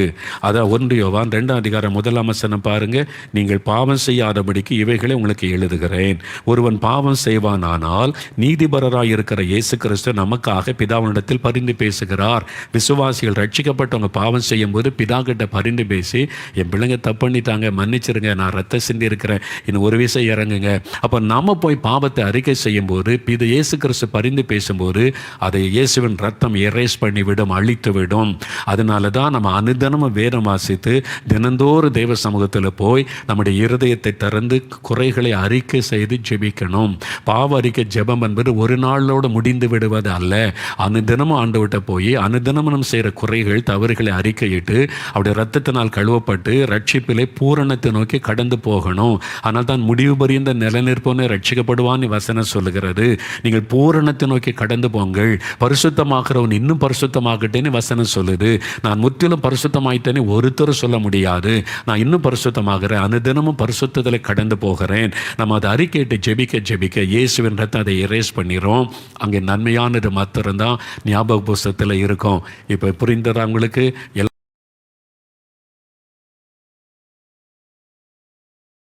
அதான் 1 யோவான் 2 அதிகாரம் 1 வசனம் பாருங்கள். நீங்கள் பாவம் செய்யாதபடிக்கு இவைகளை உங்களுக்கு எழுதுகிறேன். ஒருவன் பாவம் செய்வானானால் நீதிபரராய் இருக்கிற இயேசு கிறிஸ்து நமக்காக பிதாவினிடத்தில் பரிந்து பேசுகிறார். விசுவாசிகள் ரட்சிக்கப்பட்டவங்க பாவம் செய்யும் போது பிதா கிட்ட பரிந்து பேசி, என் பிள்ளைங்க தப்பு பண்ணிட்டாங்க, மன்னிச்சிருங்க, நான் ரத்தம் சிந்தி இருக்கிறேன், இன்னும் ஒரு விஷயம் இறங்குங்க. அப்போ நாம போய் பாவத்தை அறிக்கை செய்யும் போது இயேசு கிறிஸ்து பரிந்து பேசும்போது அதை இயேசுவின் ரத்தம் எரேஸ் பண்ணிவிடும், அழித்து விடும். அதனால தான் நம்ம அனுதினமும் வேதம் வாசித்து தினந்தோறும் தேவ சமூகத்தில் போய் நம்முடைய இருதயத்தை திறந்து குறைகளை அறிக்கை செய்து ஜெபிக்கணும். பாவ அறிக்கை ஜெபம் என்பது ஒரு நாளோடு முடிந்து விடுவது அல்ல. அனுதினமும் ஆண்டவர்கிட்ட போய் அனுதினமும் நம்ம செய்கிற குறைகள் தவறுகளை அறிக்கையிட்டு அவருடைய ரத்தத்தினால் கழுவப்பட்டு ரட்சிப்பிலே பூரணத்தை நோக்கி கடந்து போகணும். ஆனால் தான் முடிவு பரியந்த நிலைநிற்போன்னு ரட்சிக்கப்படுவான்னு வசனம் சொல்லுகிறது. நீங்கள் பூரணத்தை நோக்கி கடந்து போங்கள், பரிசுத்தமாகிறவன் இன்னும் பரிசுத்தமாகட்டேன்னு வசனம் சொல்லுது. நான் முற்றிலும் பரிசுத்தமாயிட்டேன்னு ஒருத்தர் சொல்ல முடியாது. நான் இன்னும் பரிசுத்தமாகிறேன், அனுதினமும் பரிசுத்தத்தில் கடந்து போகிறேன். நம்ம அதை அறிக்கையிட்டு ஜெபிக்க ஜெபிக்க இயேசுவின் ரத்தம் அதை எரேஸ் பண்ணிடும். அங்கே நன்மையானது மாத்திரம்தான் ஞாபக புஸ்தகத்தில் இருக்கும். இப்போ புரிந்ததா உங்களுக்கு?